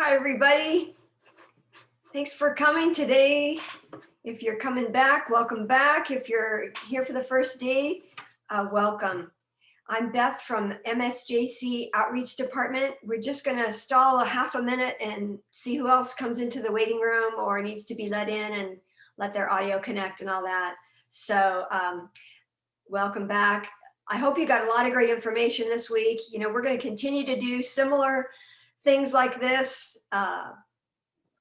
Hi, everybody. Thanks for coming today. If you're coming back, welcome back. If you're here for the first day, welcome. I'm Beth from MSJC Outreach Department. We're just going to stall a half a minute and see who else comes into the waiting room or needs to be let in and let their audio connect and all that. So welcome back. I hope you got a lot of great information this week. You know, we're going to continue to do similar things like this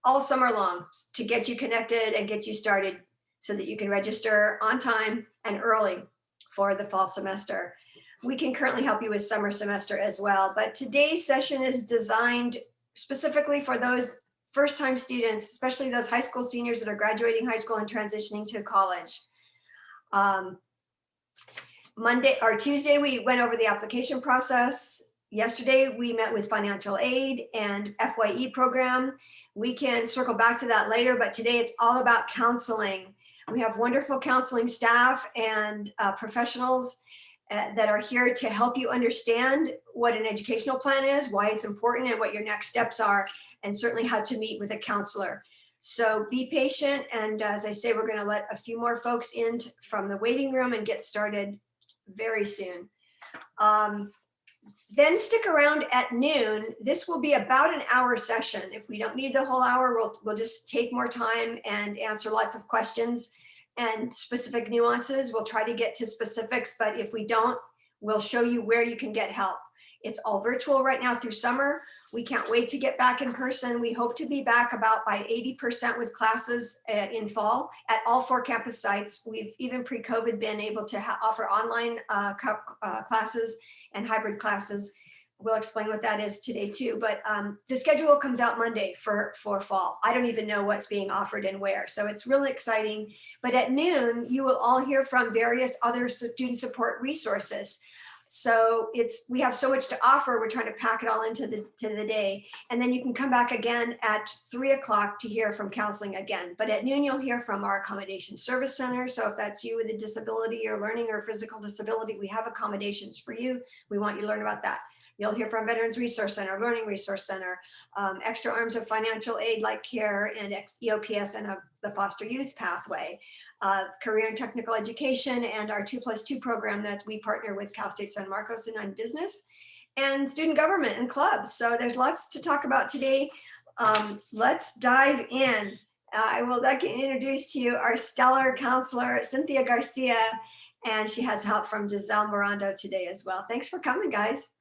all summer long to get you connected and get you started so that you can register on time and early for the fall semester. We can currently help you with summer semester as well, but today's session is designed specifically for those first-time students, especially those high school seniors that are graduating high school and transitioning to college. Monday or Tuesday, we went over the application process. Yesterday, we met with financial aid and FYE program. We can circle back to that later, but today it's all about counseling. We have wonderful counseling staff and professionals that are here to help you understand what an educational plan is, why it's important, and what your next steps are, and certainly how to meet with a counselor. So be patient, and as I say, we're going to let a few more folks in from the waiting room and get started very soon. Then stick around at noon. This will be about an hour session. If we don't need the whole hour, we'll just take more time and answer lots of questions and specific nuances. We'll try to get to specifics, but if we don't, we'll show you where you can get help. It's all virtual right now through summer. We can't wait to get back in person. We hope to be back about by 80% with classes in fall at all 4 campus sites. We've even pre-COVID been able to offer online classes and hybrid classes. We'll explain what that is today too, but the schedule comes out Monday for fall. I don't even know what's being offered and where, so it's really exciting. But at noon, you will all hear from various other student support resources. So we have so much to offer. We're trying to pack it all into the day. And then you can come back again at 3 o'clock to hear from counseling again. But at noon, you'll hear from our accommodation service center. So if that's you with a disability or learning or physical disability, we have accommodations for you. We want you to learn about that. You'll hear from Veterans Resource Center, Learning Resource Center, extra arms of financial aid like CARE and EOPS and the Foster Youth Pathway, Career and Technical Education, and our 2+2 program that we partner with Cal State San Marcos and on business, and student government and clubs. So there's lots to talk about today. Let's dive in. I will introduce to you our stellar counselor, Cynthia Garcia, and she has help from Giselle Morando today as well. Thanks for coming, guys.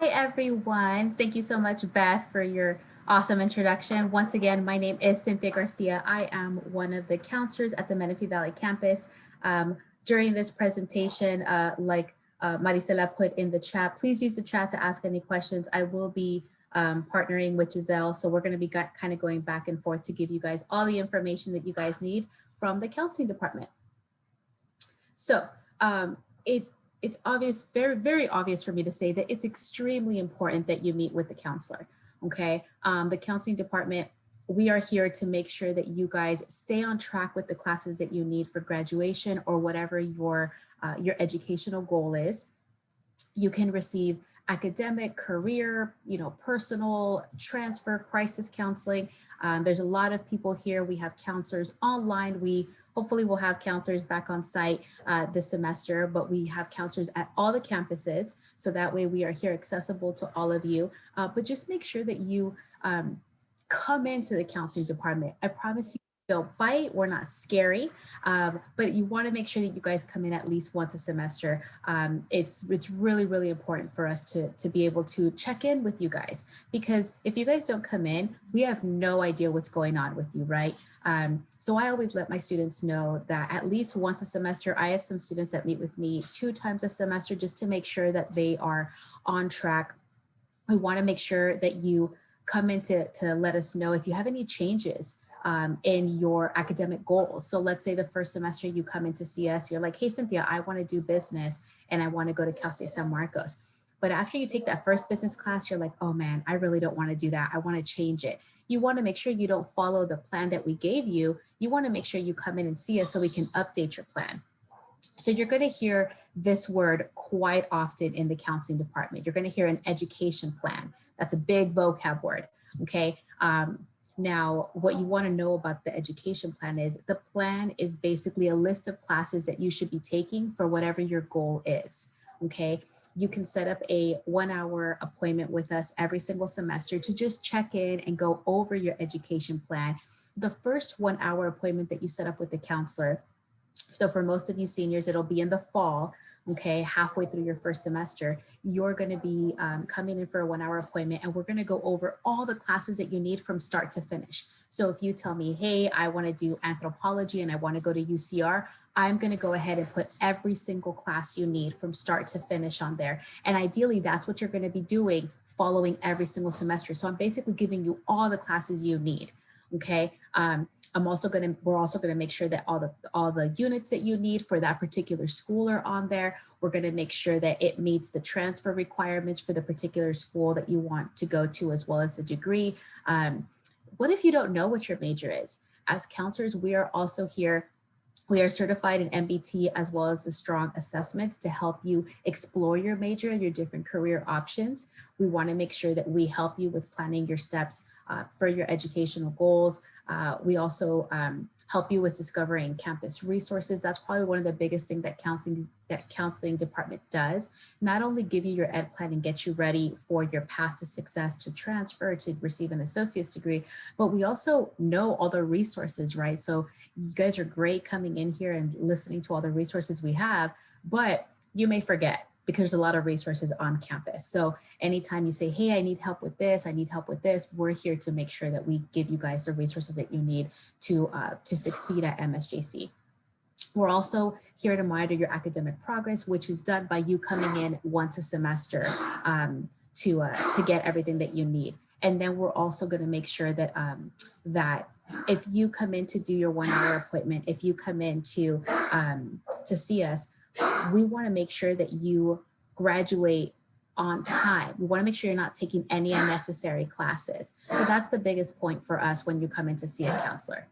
Hi, everyone. Thank you so much, Beth, for your awesome introduction. Once again, my name is Cynthia Garcia. I am one of the counselors at the Menifee Valley campus. During this presentation, like Maricela put in the chat, please use the chat to ask any questions. I will be partnering with Giselle, so we're going to be kind of going back and forth to give you guys all the information that you guys need from the counseling department. So it's obvious, very, very obvious for me to say that it's extremely important that you meet with the counselor, okay? The counseling department, we are here to make sure that you guys stay on track with the classes that you need for graduation or whatever your educational goal is. You can receive academic, career, personal, transfer, crisis counseling. There's a lot of people here. We have counselors online. We hopefully will have counselors back on site this semester, but we have counselors at all the campuses. So that way we are here accessible to all of you. But just make sure that you come into the counseling department. I promise you, they'll bite. We're not scary, but you want to make sure that you guys come in at least once a semester. It's really, really important for us to be able to check in with you guys, because if you guys don't come in, we have no idea what's going on with you, right? So I always let my students know that at least once a semester. I have some students that meet with me 2 times a semester just to make sure that they are on track. We want to make sure that you come in to let us know if you have any changes in your academic goals. So let's say the first semester you come in to see us, you're like, hey, Cynthia, I want to do business and I want to go to Cal State San Marcos. But after you take that first business class, you're like, oh man, I really don't want to do that. I want to change it. You want to make sure you don't follow the plan that we gave you. You want to make sure you come in and see us so we can update your plan. So you're going to hear this word quite often in the counseling department. You're going to hear an education plan. That's a big vocab word, okay? Now, what you want to know about the education plan is the plan is basically a list of classes that you should be taking for whatever your goal is, okay? You can set up a 1-hour appointment with us every single semester to just check in and go over your education plan. The first 1-hour appointment that you set up with the counselor, so for most of you seniors, it'll be in the fall, okay, halfway through your first semester. You're going to be coming in for a 1-hour appointment, and we're going to go over all the classes that you need from start to finish. So if you tell me, hey, I want to do anthropology and I want to go to UCR, I'm going to go ahead and put every single class you need from start to finish on there. And ideally, that's what you're going to be doing following every single semester. So I'm basically giving you all the classes you need. Okay. We're also going to make sure that all the units that you need for that particular school are on there. We're going to make sure that it meets the transfer requirements for the particular school that you want to go to, as well as the degree. What if you don't know what your major is? As counselors, we are also here. We are certified in MBT as well as the strong assessments to help you explore your major and your different career options. We want to make sure that we help you with planning your steps for your educational goals. We also help you with discovering campus resources. That's probably one of the biggest things that counseling department does. Not only give you your ed plan and get you ready for your path to success, to transfer, to receive an associate's degree, but we also know all the resources, right? So you guys are great coming in here and listening to all the resources we have, but you may forget because there's a lot of resources on campus. So anytime you say, hey, I need help with this, I need help with this, we're here to make sure that we give you guys the resources that you need to succeed at MSJC. We're also here to monitor your academic progress, which is done by you coming in once a semester to get everything that you need. And then we're also going to make sure that that if you come in to do your 1-hour appointment, if you come in to see us, we want to make sure that you graduate on time. We want to make sure you're not taking any unnecessary classes. So that's the biggest point for us when you come in to see a counselor.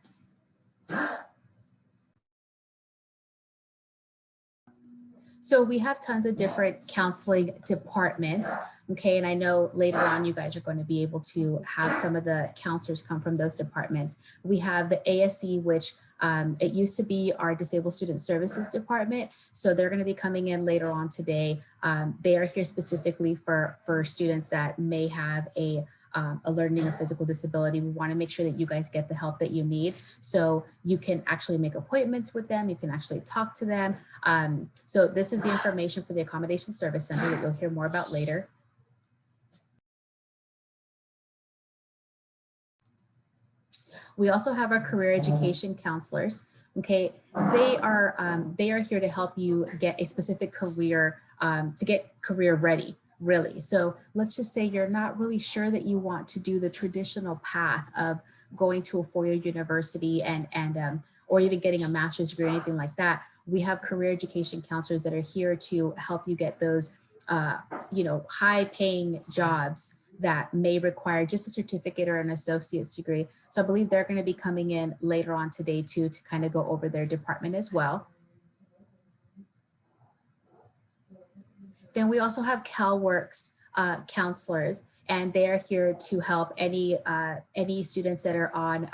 So we have tons of different counseling departments, okay? And I know later on you guys are going to be able to have some of the counselors come from those departments. We have the ASE, which it used to be our Disabled Student Services Department. So they're going to be coming in later on today. They are here specifically for students that may have a learning or physical disability. We want to make sure that you guys get the help that you need. So you can actually make appointments with them. You can actually talk to them. So this is the information for the Accommodation Service Center that you'll hear more about later. We also have our career education counselors. Okay, they are here to help you get a specific career, to get career ready, really. So let's just say you're not really sure that you want to do the traditional path of going to a four-year university or even getting a master's degree or anything like that. We have career education counselors that are here to help you get those, high-paying jobs that may require just a certificate or an associate's degree. So I believe they're going to be coming in later on today too, to kind of go over their department as well. Then we also have CalWorks counselors, and they are here to help any students that are on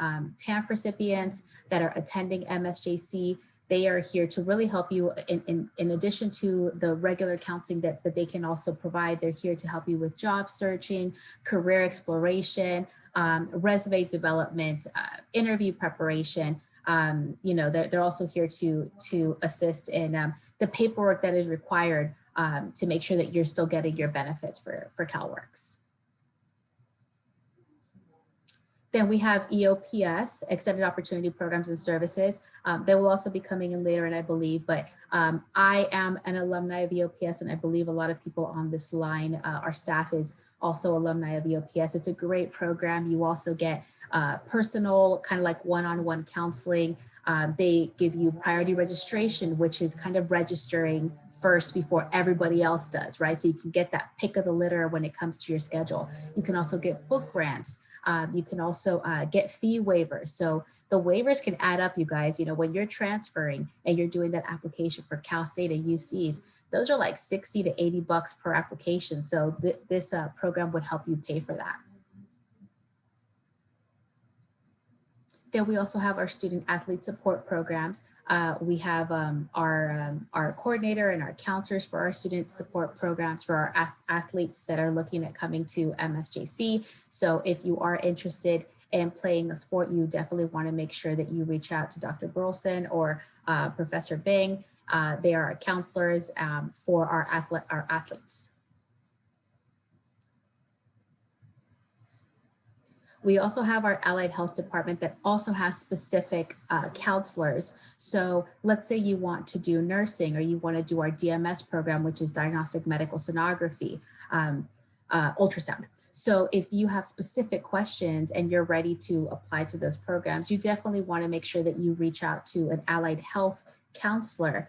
TANF recipients that are attending MSJC. They are here to really help you in addition to the regular counseling that they can also provide. They're here to help you with job searching, career exploration, resume development, interview preparation. They're also here to assist in the paperwork that is required to make sure that you're still getting your benefits for CalWorks. Then we have EOPS, Extended Opportunity Programs and Services. They will also be coming in later, and I believe, but I am an alumni of EOPS, and I believe a lot of people on this line, our staff is also alumni of EOPS. It's a great program. You also get personal, kind of like one-on-one counseling. They give you priority registration, which is kind of registering first before everybody else does, right? So you can get that pick of the litter when it comes to your schedule. You can also get book grants. You can also get fee waivers. So the waivers can add up, you guys. You know, when you're transferring and you're doing that application for Cal State and UCs, those are like 60 to 80 bucks per application. So this program would help you pay for that. Then we also have our student athlete support programs. We have our coordinator and our counselors for our student support programs for our athletes that are looking at coming to MSJC. So if you are interested in playing a sport, you definitely want to make sure that you reach out to Dr. Burleson or Professor Bing. They are our counselors for our athletes. We also have our allied health department that also has specific counselors. So let's say you want to do nursing, or you want to do our DMS program, which is diagnostic medical sonography, ultrasound. So if you have specific questions and you're ready to apply to those programs, you definitely want to make sure that you reach out to an allied health counselor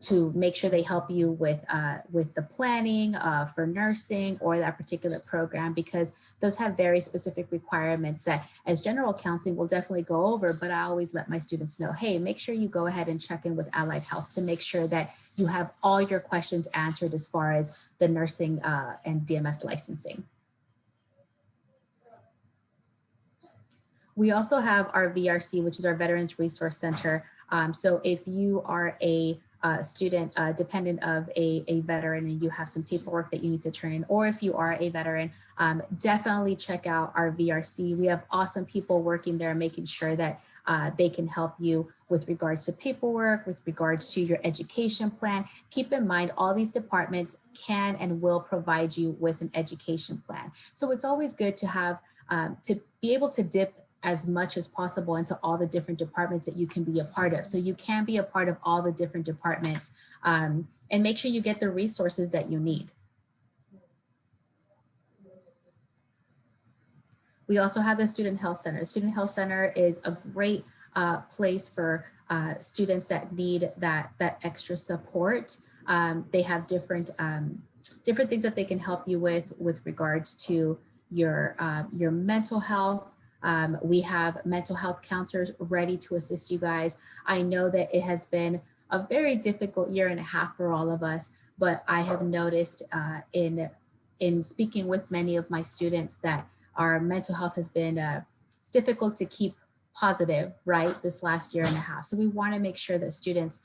to make sure they help you with the planning for nursing or that particular program, because those have very specific requirements that as general counseling will definitely go over. But I always let my students know, hey, make sure you go ahead and check in with Allied Health to make sure that you have all your questions answered as far as the nursing and DMS licensing. We also have our VRC, which is our Veterans Resource Center. So if you are a student dependent of a veteran and you have some paperwork that you need to turn in, or if you are a veteran, definitely check out our VRC. We have awesome people working there making sure that they can help you with regards to paperwork, with regards to your education plan. Keep in mind, all these departments can and will provide you with an education plan. So it's always good to have, to be able to dip as much as possible into all the different departments that you can be a part of. So you can be a part of all the different departments and make sure you get the resources that you need. We also have the Student Health Center. Student Health Center is a great place for students that need that extra support. They have different things that they can help you with regards to your mental health. We have mental health counselors ready to assist you guys. I know that it has been a very difficult year and a half for all of us, but I have noticed in speaking with many of my students that our mental health has been it's difficult to keep positive, right, this last year and a half. So we want to make sure that students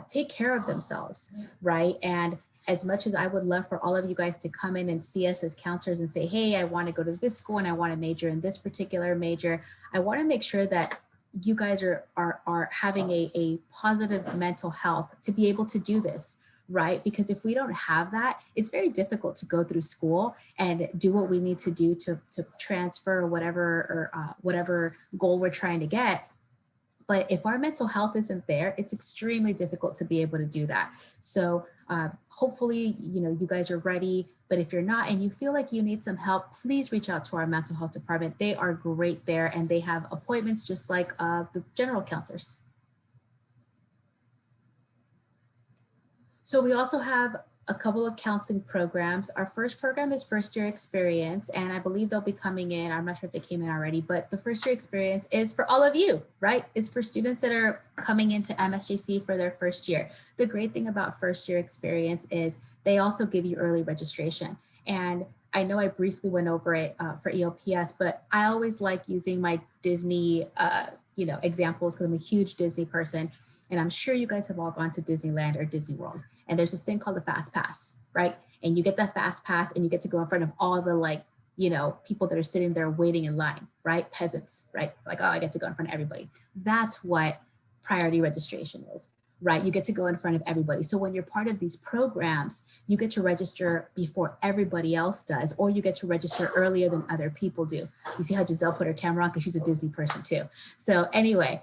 take care of themselves, right? And as much as I would love for all of you guys to come in and see us as counselors and say, hey, I want to go to this school and I want to major in this particular major, I want to make sure that you guys are having a positive mental health to be able to do this, right? Because if we don't have that, it's very difficult to go through school and do what we need to do to transfer whatever goal we're trying to get. But if our mental health isn't there, it's extremely difficult to be able to do that. So hopefully, you guys are ready. But if you're not and you feel like you need some help, please reach out to our mental health department. They are great there, and they have appointments just like the general counselors. So we also have a couple of counseling programs. Our first program is First Year Experience, and I believe they'll be coming in. I'm not sure if they came in already, but the First Year Experience is for all of you, right? It's for students that are coming into MSJC for their first year. The great thing about First Year Experience is they also give you early registration. And I know I briefly went over it for EOPS, but I always like using my Disney, examples because I'm a huge Disney person. And I'm sure you guys have all gone to Disneyland or Disney World. And there's this thing called the Fast Pass, right? And you get that Fast Pass and you get to go in front of all the people that are sitting there waiting in line, right? Peasants, right? Like, oh, I get to go in front of everybody. That's what priority registration is, right? You get to go in front of everybody. So when you're part of these programs, you get to register before everybody else does, or you get to register earlier than other people do. You see how Giselle put her camera on because she's a Disney person too. So anyway,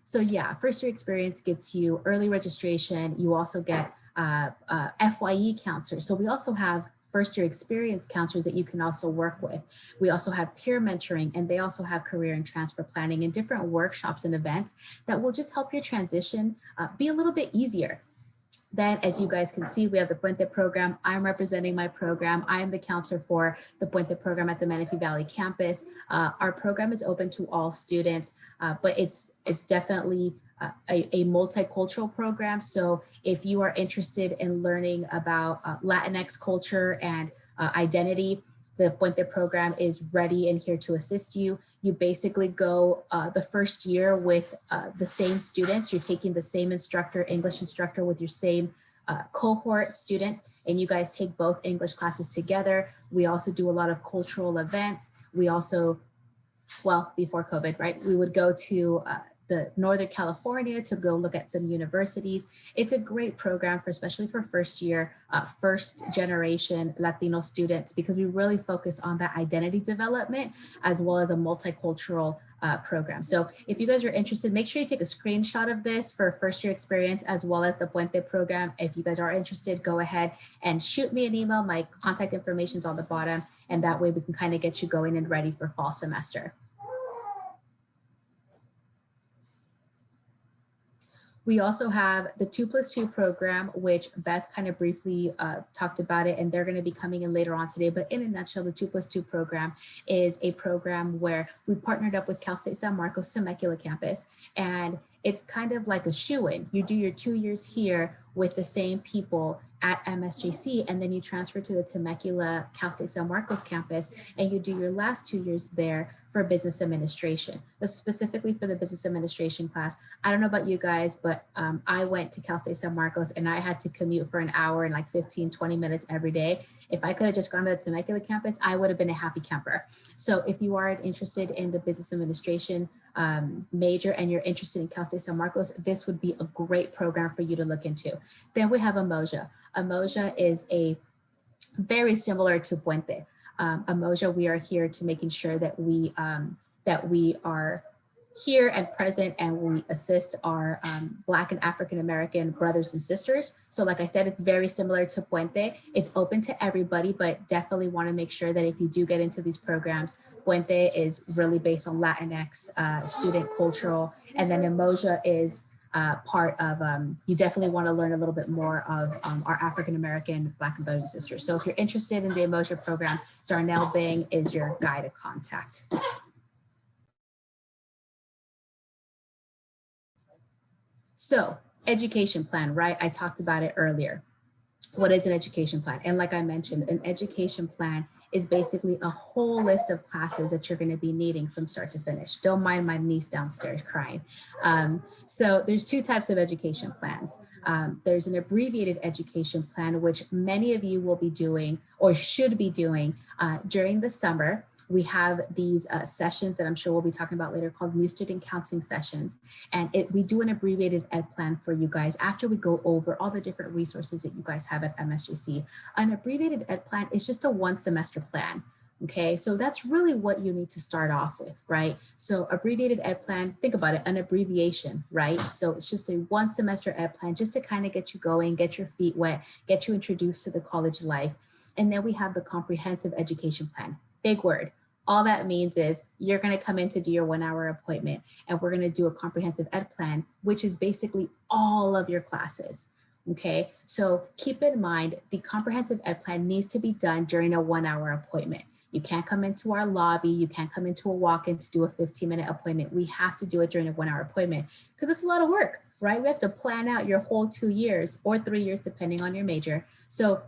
so yeah, First Year Experience gets you early registration. You also get FYE counselors. So we also have First Year Experience counselors that you can also work with. We also have peer mentoring, and they also have career and transfer planning and different workshops and events that will just help your transition be a little bit easier. Then, as you guys can see, we have the Puente program. I'm representing my program. I am the counselor for the Puente program at the Menifee Valley campus. Our program is open to all students, but it's definitely a multicultural program. So if you are interested in learning about Latinx culture and identity, the Puente program is ready and here to assist you. You basically go the first year with the same students. You're taking the same instructor, English instructor, with your same cohort students, and you guys take both English classes together. We also do a lot of cultural events. We also, well, before COVID, right? We would go to the Northern California to go look at some universities. It's a great program for, especially for first year, first generation Latino students, because we really focus on that identity development as well as a multicultural program. So if you guys are interested, make sure you take a screenshot of this for first year experience as well as the Puente program. If you guys are interested, go ahead and shoot me an email. My contact information is on the bottom, and that way we can kind of get you going and ready for fall semester. We also have the 2+2 program, which Beth kind of briefly talked about it, and they're going to be coming in later on today. But in a nutshell, the 2+2 program is a program where we partnered up with Cal State San Marcos Temecula campus, and it's kind of like a shoo-in. You do your 2 years here with the same people at MSJC, and then you transfer to the Temecula Cal State San Marcos campus, and you do your last 2 years there for business administration. But specifically for the business administration class, I don't know about you guys, but I went to Cal State San Marcos and I had to commute for an hour and like 15, 20 minutes every day. If I could have just gone to the Temecula campus, I would have been a happy camper. So if you are interested in the business administration major and you're interested in Cal State San Marcos, this would be a great program for you to look into. Then we have Umoja. Umoja is a very similar to Puente. Umoja, we are here to making sure that we are here and present, and we assist our Black and African American brothers and sisters. So like I said, it's very similar to Puente. It's open to everybody, but definitely want to make sure that if you do get into these programs, Puente is really based on Latinx student cultural, and then Umoja is part of, you definitely want to learn a little bit more of our African-American Black and brothers and sisters. So if you're interested in the Umoja program, Darnell Bing is your guy to contact. So education plan, right? I talked about it earlier. What is an education plan? And like I mentioned, an education plan is basically a whole list of classes that you're going to be needing from start to finish. Don't mind my niece downstairs crying. So there's two types of education plans. There's an abbreviated education plan, which many of you will be doing or should be doing during the summer. We have these sessions that I'm sure we'll be talking about later called new student counseling sessions. And we do an abbreviated ed plan for you guys after we go over all the different resources that you guys have at MSJC. An abbreviated ed plan is just a 1 semester plan. Okay, so that's really what you need to start off with, right? So abbreviated ed plan, think about it, an abbreviation, right? So it's just a 1 semester ed plan just to kind of get you going, get your feet wet, get you introduced to the college life. And then we have the comprehensive education plan. Big word. All that means is you're going to come in to do your 1 hour appointment, and we're going to do a comprehensive ed plan, which is basically all of your classes. Okay, so keep in mind the comprehensive ed plan needs to be done during a 1 hour appointment. You can't come into our lobby. You can't come into a walk-in to do a 15-minute appointment. We have to do it during a 1 hour appointment because it's a lot of work, right? We have to plan out your whole 2 years or 3 years, depending on your major. So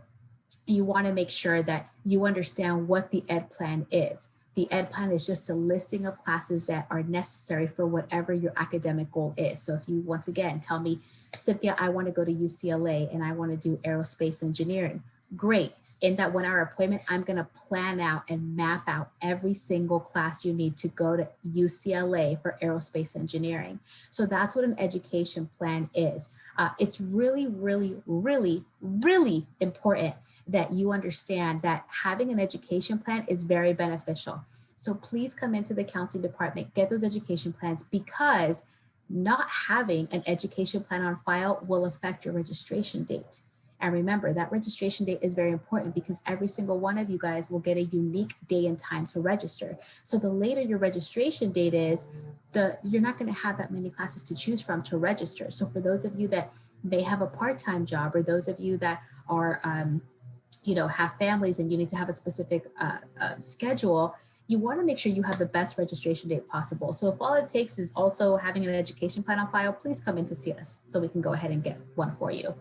you want to make sure that you understand what the ed plan is. The ed plan is just a listing of classes that are necessary for whatever your academic goal is. So if you, once again, tell me, Cynthia, I want to go to UCLA and I want to do aerospace engineering. Great. In that 1 hour appointment, I'm going to plan out and map out every single class you need to go to UCLA for aerospace engineering. So that's what an education plan is. It's really, really, really, really important that you understand that having an education plan is very beneficial. So please come into the counseling department, get those education plans, because not having an education plan on file will affect your registration date. And remember, that registration date is very important because every single one of you guys will get a unique day and time to register. So the later your registration date is, you're not going to have that many classes to choose from to register. So for those of you that may have a part-time job, or those of you that are, have families and you need to have a specific schedule, you want to make sure you have the best registration date possible. So if all it takes is also having an education plan on file, please come in to see us so we can go ahead and get one for you.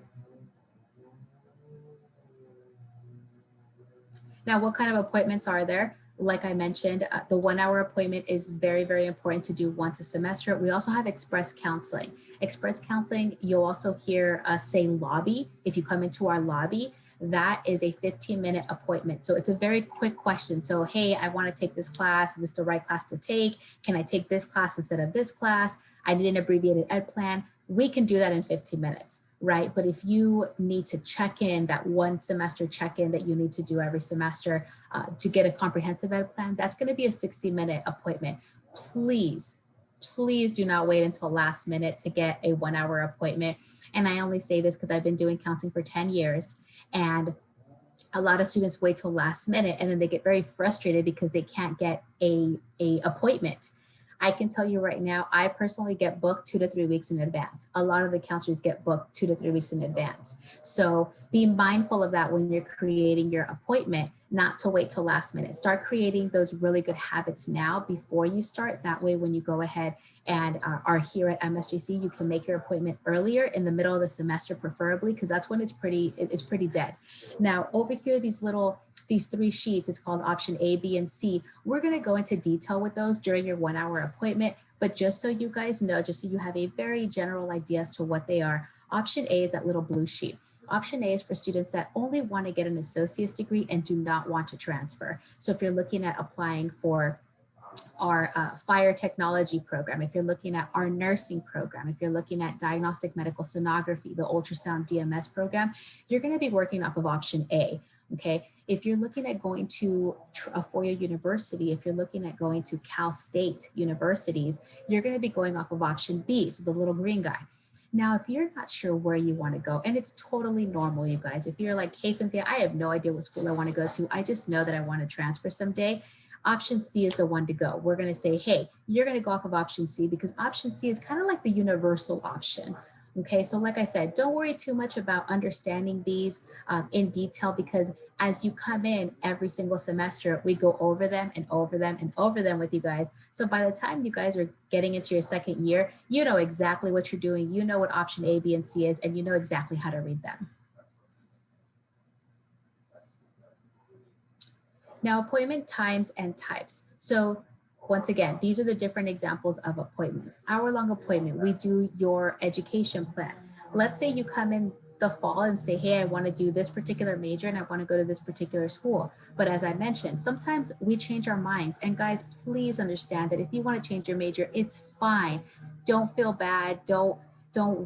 Now, what kind of appointments are there? Like I mentioned, the 1 hour appointment is very, very important to do once a semester. We also have express counseling. Express counseling, you'll also hear us say lobby. If you come into our lobby, that is a 15-minute appointment. So it's a very quick question. So, hey, I want to take this class. Is this the right class to take? Can I take this class instead of this class? I need an abbreviated ed plan. We can do that in 15 minutes. Right? But if you need to check in, that one semester check-in that you need to do every semester to get a comprehensive ed plan, that's going to be a 60-minute appointment. Please do not wait until last minute to get a 1 hour appointment. And I only say this because I've been doing counseling for 10 years, and a lot of students wait till last minute and then they get very frustrated because they can't get a appointment. I can tell you right now, I personally get booked 2 to 3 weeks in advance. A lot of the counselors get booked 2 to 3 weeks in advance. So be mindful of that when you're creating your appointment, not to wait till last minute. Start creating those really good habits now before you start. That way, when you go ahead and are here at MSJC, you can make your appointment earlier in the middle of the semester, preferably, because that's when it's pretty dead. Now, over here, these 3 sheets, it's called option A, B, and C. We're going to go into detail with those during your 1 hour appointment, but just so you guys know, just so you have a very general idea as to what they are, option A is that little blue sheet. Option A is for students that only want to get an associate's degree and do not want to transfer. So if you're looking at applying for our fire technology program, if you're looking at our nursing program, if you're looking at diagnostic medical sonography, the ultrasound DMS program, you're going to be working off of option A. Okay, if you're looking at going to a four-year university, if you're looking at going to Cal State universities, you're going to be going off of option B, so the little green guy. Now, if you're not sure where you want to go, and it's totally normal, you guys, if you're like, hey, Cynthia, I have no idea what school I want to go to, I just know that I want to transfer someday, option C is the one to go. We're going to say, hey, you're going to go off of option C because option C is kind of like the universal option. Okay, so like I said, don't worry too much about understanding these in detail, because as you come in every single semester, we go over them and over them and over them with you guys. So by the time you guys are getting into your second year, you know exactly what you're doing. You know what option A, B, and C is, and you know exactly how to read them. Now, appointment times and types. So once again, these are the different examples of appointments. Hour-long appointment, we do your education plan. Let's say you come in the fall and say, hey, I want to do this particular major and I want to go to this particular school. But as I mentioned, sometimes we change our minds. And guys, please understand that if you want to change your major, it's fine. Don't feel bad. Don't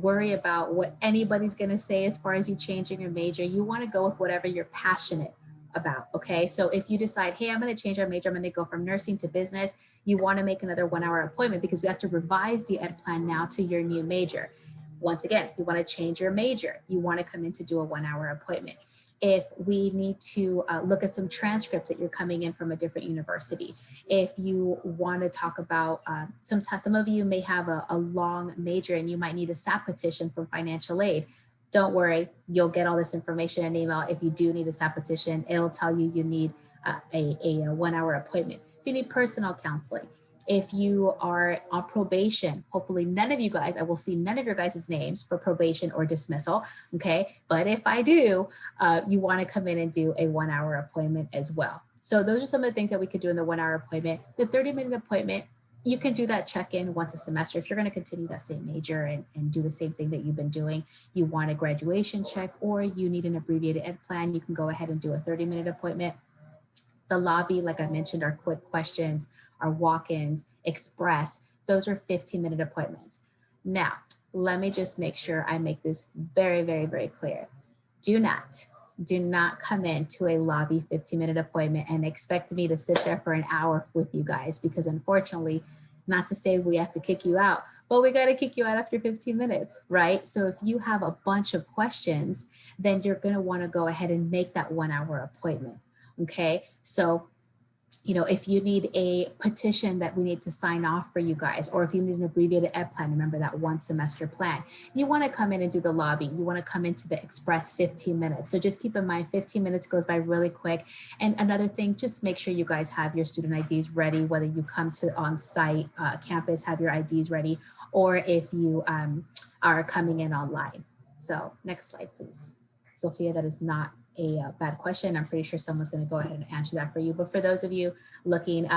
worry about what anybody's going to say as far as you changing your major. You want to go with whatever you're passionate about. Okay, so if you decide, hey, I'm going to change our major, I'm going to go from nursing to business, you want to make another 1 hour appointment because we have to revise the ed plan now to your new major. Once again, if you want to change your major, you want to come in to do a 1 hour appointment. If we need to look at some transcripts that you're coming in from a different university, if you want to talk about, some of you may have a long major and you might need a SAP petition from financial aid. Don't worry, you'll get all this information in email. If you do need a SAP petition, it'll tell you you need a 1 hour appointment. If you need personal counseling, if you are on probation, hopefully none of you guys, I will see none of your guys' names for probation or dismissal, okay? But if I do, you wanna come in and do a 1 hour appointment as well. So those are some of the things that we could do in the 1 hour appointment. The 30-minute appointment, you can do that check-in once a semester. If you're going to continue that same major and do the same thing that you've been doing, you want a graduation check or you need an abbreviated ed plan, you can go ahead and do a 30-minute appointment. The lobby, like I mentioned, our quick questions, our walk-ins, express, those are 15-minute appointments. Now, let me just make sure I make this very, very, very clear. Do not come into a lobby 15-minute appointment and expect me to sit there for an hour with you guys, because unfortunately, not to say we have to kick you out, well, we got to kick you out after 15 minutes, right? So if you have a bunch of questions, then you're going to want to go ahead and make that 1 hour appointment. Okay. So, you know, if you need a petition that we need to sign off for you guys, or if you need an abbreviated ed plan, remember that 1 semester plan, you want to come in and do the lobby. You want to come into the express 15 minutes. So just keep in mind, 15 minutes goes by really quick. And another thing, just make sure you guys have your student IDs ready, whether you come to on-site campus, have your IDs ready, or if you are coming in online. So next slide, please. Sophia, that is not a bad question. I'm pretty sure someone's going to go ahead and answer that for you. But for those of you looking,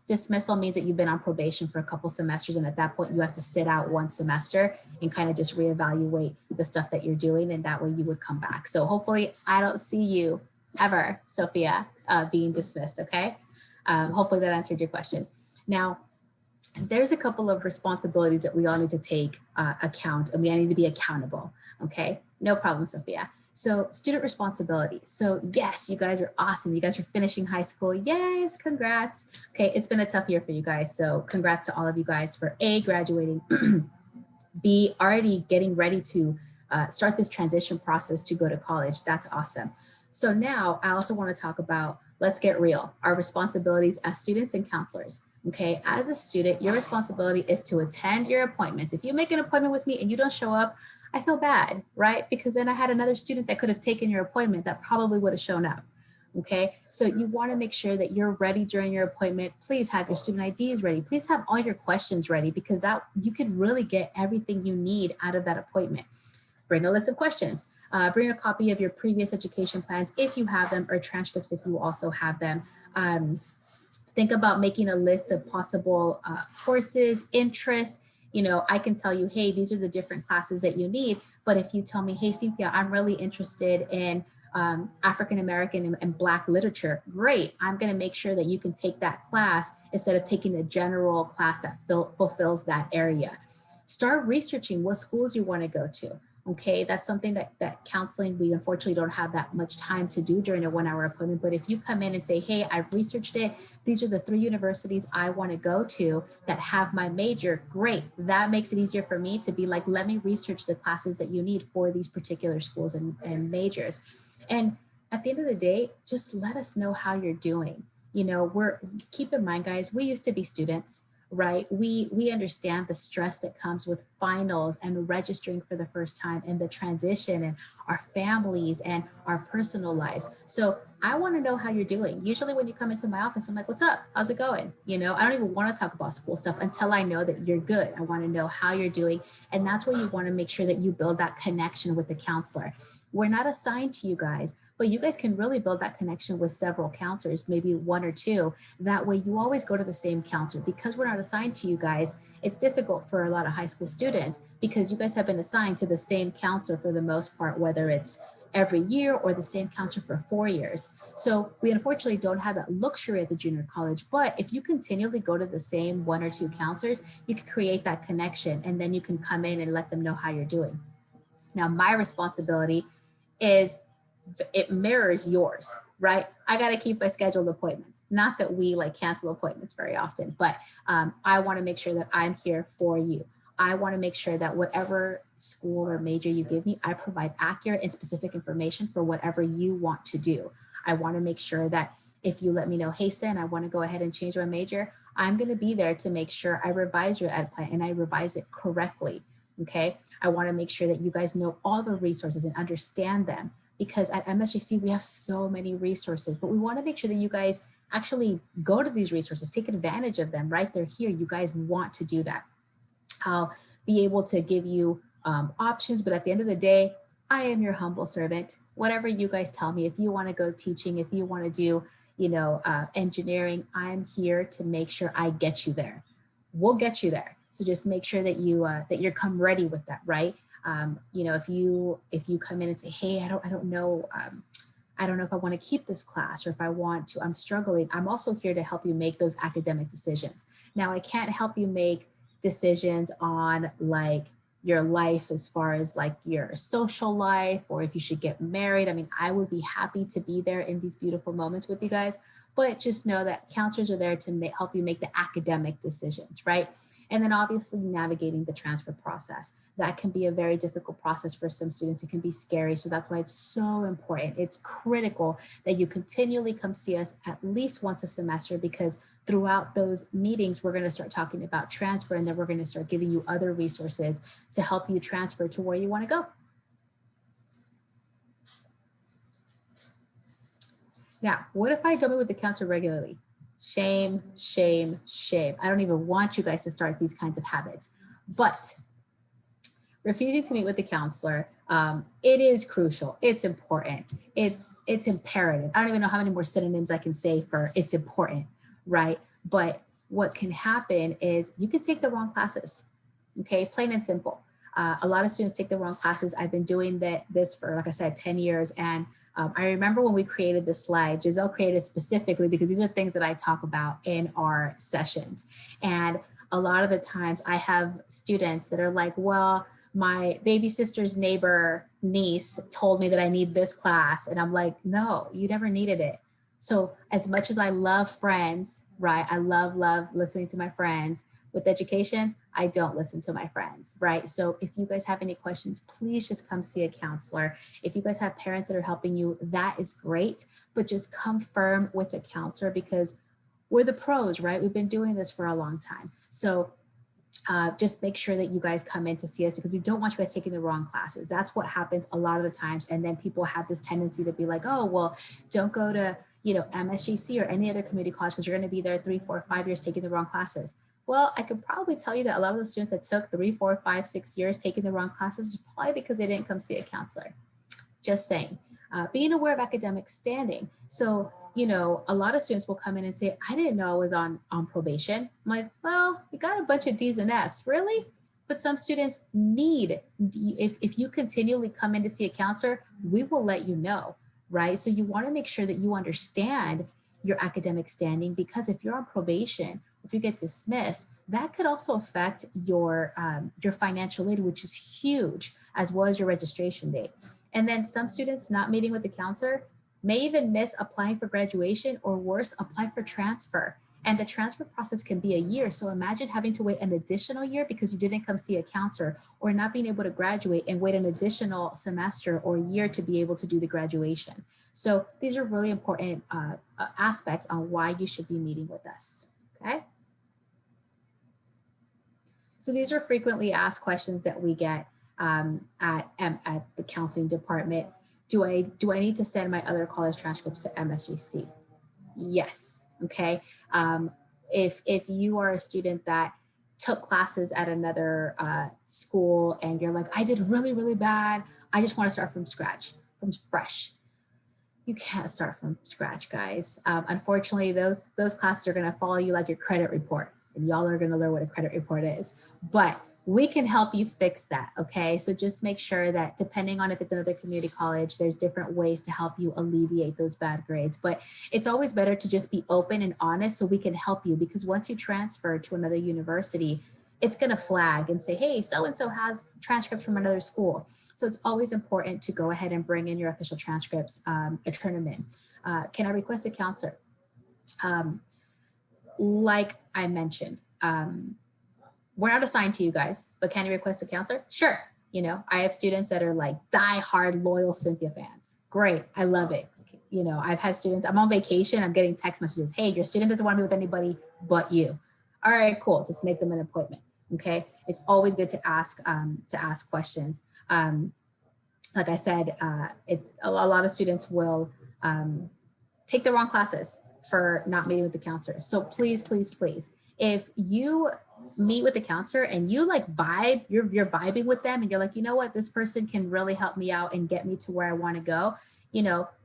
dismissal means that you've been on probation for a couple semesters. And at that point, you have to sit out 1 semester and kind of just reevaluate the stuff that you're doing. And that way you would come back. So hopefully I don't see you ever, Sophia, being dismissed. Okay. Hopefully that answered your question. Now, there's a couple of responsibilities that we all need to take account, and we all need to be accountable. Okay. No problem, Sophia. So student responsibility. So yes, you guys are awesome. You guys are finishing high school. Yes, congrats. Okay, it's been a tough year for you guys. So congrats to all of you guys for A, graduating, B, already getting ready to start this transition process to go to college. That's awesome. So now I also want to talk about, let's get real, our responsibilities as students and counselors. Okay, as a student, your responsibility is to attend your appointments. If you make an appointment with me and you don't show up, I feel bad, right? Because then I had another student that could have taken your appointment that probably would have shown up. Okay, so you want to make sure that you're ready during your appointment. Please have your student IDs ready. Please have all your questions ready, because that you can really get everything you need out of that appointment. Bring a list of questions. Bring a copy of your previous education plans if you have them, or transcripts if you also have them. Think about making a list of possible courses, interests. You know, I can tell you, hey, these are the different classes that you need. But if you tell me, hey, Cynthia, I'm really interested in African-American and Black literature, great. I'm going to make sure that you can take that class instead of taking a general class that fulfills that area. Start researching what schools you want to go to. Okay, that's something that counseling, we unfortunately don't have that much time to do during a 1 hour appointment. But if you come in and say, hey, I've researched it, these are the 3 universities I want to go to that have my major, great. That makes it easier for me to be like, let me research the classes that you need for these particular schools and majors. And at the end of the day, just let us know how you're doing. You know, keep in mind, guys, we used to be students, right? We understand the stress that comes with finals and registering for the first time, and the transition, and our families and our personal lives. So I want to know how you're doing. Usually when you come into my office, I'm like, what's up? How's it going? You know, I don't even want to talk about school stuff until I know that you're good. I want to know how you're doing. And that's where you want to make sure that you build that connection with the counselor. We're not assigned to you guys, but you guys can really build that connection with several counselors, maybe 1 or 2. That way you always go to the same counselor. Because we're not assigned to you guys, it's difficult for a lot of high school students, because you guys have been assigned to the same counselor for the most part, whether it's every year or the same counselor for 4 years. So we unfortunately don't have that luxury at the junior college. But if you continually go to the same 1 or 2 counselors, you can create that connection, and then you can come in and let them know how you're doing. Now, my responsibility is, it mirrors yours, right? I got to keep my scheduled appointments. Not that we like cancel appointments very often, but I want to make sure that I'm here for you. I want to make sure that whatever school or major you give me, I provide accurate and specific information for whatever you want to do. I want to make sure that if you let me know, hey, Sin, I want to go ahead and change my major, I'm going to be there to make sure I revise your ed plan and I revise it correctly. Okay. I want to make sure that you guys know all the resources and understand them, because at MSJC, we have so many resources, but we want to make sure that you guys actually go to these resources, take advantage of them, right? They're here. You guys want to do that. I'll be able to give you options, but at the end of the day, I am your humble servant. Whatever you guys tell me, if you want to go teaching, if you want to do, you know, engineering, I'm here to make sure I get you there. We'll get you there. So just make sure that you're come ready with that, right? You know, if you come in and say, hey, I don't know if I want to keep this class, or if I want to, I'm struggling. I'm also here to help you make those academic decisions. Now, I can't help you make decisions on like your life as far as like your social life, or if you should get married. I mean, I would be happy to be there in these beautiful moments with you guys, but just know that counselors are there to help you make the academic decisions, right? And then obviously navigating the transfer process. That can be a very difficult process for some students. It can be scary. So that's why it's so important. It's critical that you continually come see us at least once a semester, because throughout those meetings, we're going to start talking about transfer, and then we're going to start giving you other resources to help you transfer to where you want to go. Now, what if I don't meet with the counselor regularly? Shame, shame, shame. I don't even want you guys to start these kinds of habits. But refusing to meet with the counselor, it is crucial. It's important. It's imperative. I don't even know how many more synonyms I can say for it's important, right? But what can happen is you can take the wrong classes, okay? Plain and simple. A lot of students take the wrong classes. I've been doing this for, like I said, 10 years. And I remember when we created this slide, Giselle created specifically because these are things that I talk about in our sessions. And a lot of the times I have students that are like, well, my baby sister's niece told me that I need this class. And I'm like, no, you never needed it. So as much as I love friends, right? I love listening to my friends. With education, I don't listen to my friends, right? So if you guys have any questions, please just come see a counselor. If you guys have parents that are helping you, that is great, but just come firm with a counselor, because we're the pros, right? We've been doing this for a long time. So just make sure that you guys come in to see us, because we don't want you guys taking the wrong classes. That's what happens a lot of the times. And then people have this tendency to be like, oh, well, don't go to, MSJC or any other community college because you're going to be there 3, 4, 5 years taking the wrong classes. Well, I could probably tell you that a lot of the students that took 3, 4, 5, 6 years taking the wrong classes is probably because they didn't come see a counselor. Just saying. Being aware of academic standing. So, a lot of students will come in and say, I didn't know I was on probation. I'm like, well, you got a bunch of D's and F's, really? But some students need, if you continually come in to see a counselor, we will let you know, right? So you want to make sure that you understand your academic standing, because if you're on probation, if you get dismissed, that could also affect your financial aid, which is huge, as well as your registration date. And then some students not meeting with the counselor may even miss applying for graduation, or worse, apply for transfer. And the transfer process can be a year. So imagine having to wait an additional year because you didn't come see a counselor, or not being able to graduate and wait an additional semester or year to be able to do the graduation. So these are really important aspects on why you should be meeting with us, okay? So these are frequently asked questions that we get at the counseling department. Do I need to send my other college transcripts to MSJC? Yes, okay. If you are a student that took classes at another school and you're like, I did really, really bad, I just want to start from scratch, from fresh. You can't start from scratch, guys. Unfortunately, those classes are going to follow you like your credit report, and y'all are going to learn what a credit report is. But we can help you fix that, okay? So just make sure that depending on if it's another community college, there's different ways to help you alleviate those bad grades. But it's always better to just be open and honest so we can help you, because once you transfer to another university, it's going to flag and say, hey, so-and-so has transcripts from another school. So it's always important to go ahead and bring in your official transcripts and turn them in. Can I request a counselor? Like I mentioned, we're not assigned to you guys, but can you request a counselor? Sure. I have students that are like diehard loyal Cynthia fans. Great. I love it. I've had students, I'm on vacation, I'm getting text messages. Hey, your student doesn't want to meet with anybody but you. All right, cool. Just make them an appointment. Okay. It's always good to ask questions. Like I said, a lot of students will take the wrong classes for not meeting with the counselor. So please, please, please, if you meet with the counselor and you like vibe, you're vibing with them and you're like, you know what, this person can really help me out and get me to where I want to go,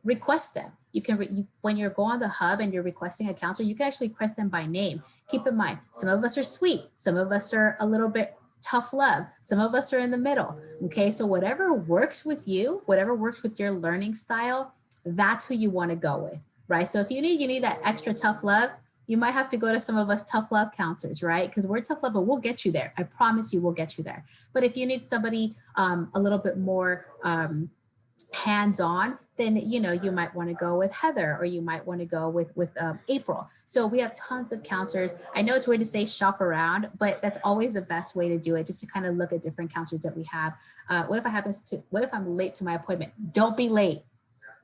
request them. You can, when you go on the hub and you're requesting a counselor, you can actually request them by name. Keep in mind, some of us are sweet. Some of us are a little bit tough love. Some of us are in the middle. Okay. So whatever works with you, whatever works with your learning style, that's who you want to go with, right? So if you need that extra tough love, you might have to go to some of us tough love counselors, right? Because we're tough love, but we'll get you there. I promise you we'll get you there. But if you need somebody a little bit more hands-on, then, you know, you might want to go with Heather, or you might want to go with April. So we have tons of counselors. I know it's weird to say shop around, but that's always the best way to do it, just to kind of look at different counselors that we have. What if I'm late to my appointment? Don't be late.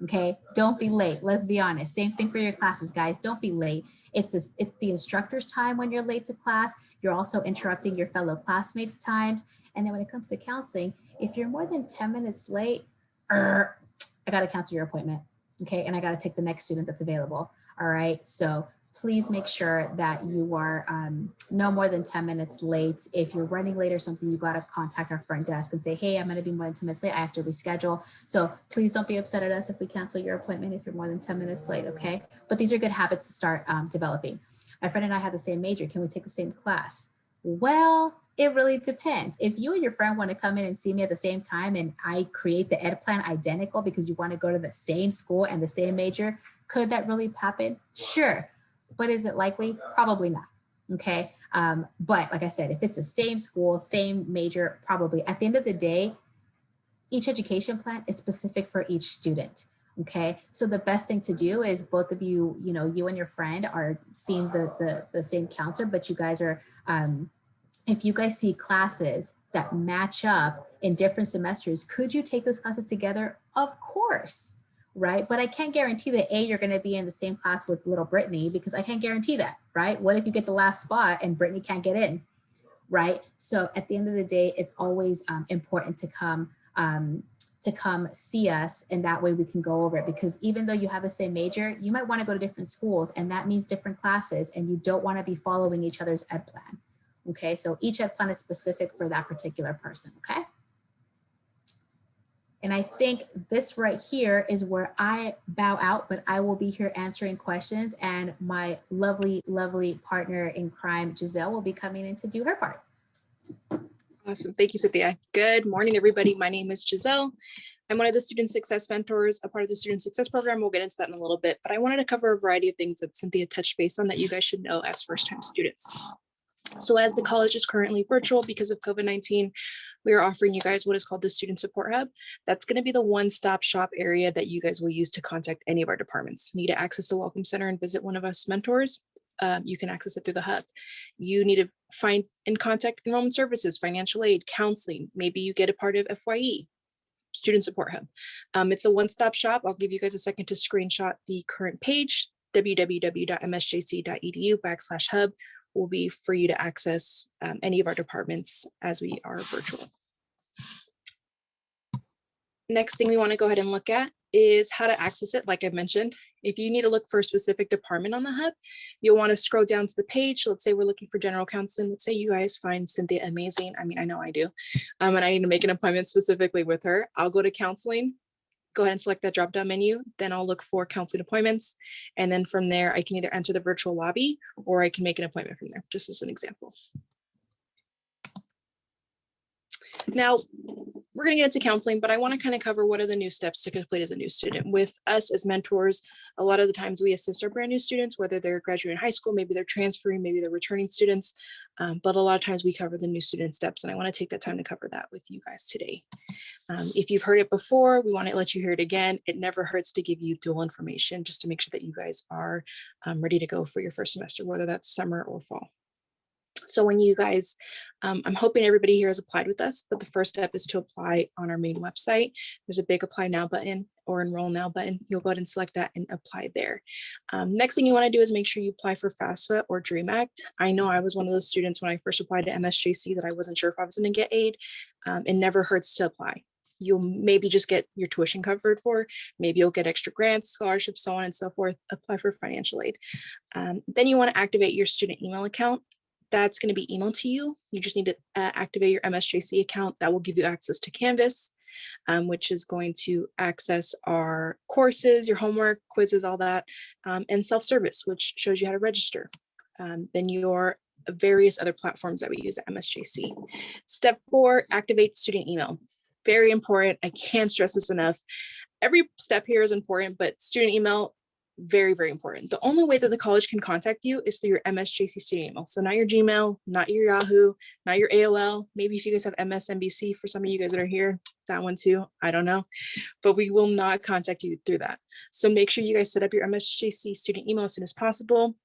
Okay, don't be late. Let's be honest. Same thing for your classes, guys. Don't be late. It's the instructor's time when you're late to class. You're also interrupting your fellow classmates' times. And then when it comes to counseling, if you're more than 10 minutes late, I got to cancel your appointment. Okay, and I got to take the next student that's available. All right, so please make sure that you are no more than 10 minutes late. If you're running late or something, you got to contact our front desk and say, hey, I'm going to be more than 10 minutes late. I have to reschedule. So please don't be upset at us if we cancel your appointment if you're more than 10 minutes late, okay? But these are good habits to start developing. My friend and I have the same major. Can we take the same class? Well, it really depends. If you and your friend want to come in and see me at the same time and I create the ed plan identical because you want to go to the same school and the same major, could that really happen? Sure. But is it likely? Probably not. Okay. But like I said, if it's the same school, same major, probably. At the end of the day, each education plan is specific for each student. Okay. So the best thing to do is both of you, you know, you and your friend are seeing the same counselor, but you guys are, if you guys see classes that match up in different semesters, could you take those classes together? Of course. Right? But I can't guarantee that you're going to be in the same class with little Brittany, because I can't guarantee that, right? What if you get the last spot and Brittany can't get in, right? So at the end of the day, it's always important to come see us, and that way we can go over it, because even though you have the same major, you might want to go to different schools, and that means different classes, and you don't want to be following each other's ed plan. Okay, so each ed plan is specific for that particular person, okay? And I think this right here is where I bow out, but I will be here answering questions, and my lovely, lovely partner in crime, Giselle, will be coming in to do her part. Awesome. Thank you, Cynthia. Good morning, everybody. My name is Giselle. I'm one of the student success mentors, a part of the student success program. We'll get into that in a little bit, but I wanted to cover a variety of things that Cynthia touched base on that you guys should know as first-time students. So as the college is currently virtual because of COVID-19, we are offering you guys what is called the Student Support Hub. That's going to be the one-stop shop area that you guys will use to contact any of our departments. Need to access the Welcome Center and visit one of us mentors? You can access it through the hub. You need to find and contact enrollment services, financial aid, counseling. Maybe you get a part of FYE, Student Support Hub. It's a one-stop shop. I'll give you guys a second to screenshot the current page. www.msjc.edu/hub will be for you to access any of our departments as we are virtual. Next thing we want to go ahead and look at is how to access it. Like I mentioned, if you need to look for a specific department on the hub, you'll want to scroll down to the page. Let's say we're looking for general counseling. Let's say you guys find Cynthia amazing. I mean, I know I do. And I need to make an appointment specifically with her. I'll go to counseling, go ahead and select that drop-down menu. Then I'll look for counseling appointments. And then from there, I can either enter the virtual lobby or I can make an appointment from there, just as an example. Now, we're going to get into counseling, but I want to kind of cover what are the new steps to complete as a new student. With us as mentors, a lot of the times we assist our brand new students, whether they're graduating high school, maybe they're transferring, maybe they're returning students, but a lot of times we cover the new student steps, and I want to take that time to cover that with you guys today. If you've heard it before, we want to let you hear it again. It never hurts to give you dual information just to make sure that you guys are ready to go for your first semester, whether that's summer or fall. So when you guys, I'm hoping everybody here has applied with us, but the first step is to apply on our main website. There's a big apply now button or enroll now button. You'll go ahead and select that and apply there. Next thing you want to do is make sure you apply for FAFSA or DREAM Act. I know I was one of those students when I first applied to MSJC that I wasn't sure if I was going to get aid. It never hurts to apply. You'll maybe just get your tuition covered for, maybe you'll get extra grants, scholarships, so on and so forth. Apply for financial aid. Then you want to activate your student email account. That's going to be emailed to you. You just need to activate your MSJC account. That will give you access to Canvas, which is going to access our courses, your homework, quizzes, all that, and self-service, which shows you how to register. Then your various other platforms that we use at MSJC. Step 4, activate student email. Very important. I can't stress this enough. Every step here is important, but student email, very, very important. The only way that the college can contact you is through your MSJC student email. So not your Gmail, not your Yahoo, not your AOL. Maybe if you guys have MSNBC for some of you guys that are here, that one too, I don't know. But we will not contact you through that. So make sure you guys set up your MSJC student email as soon as possible.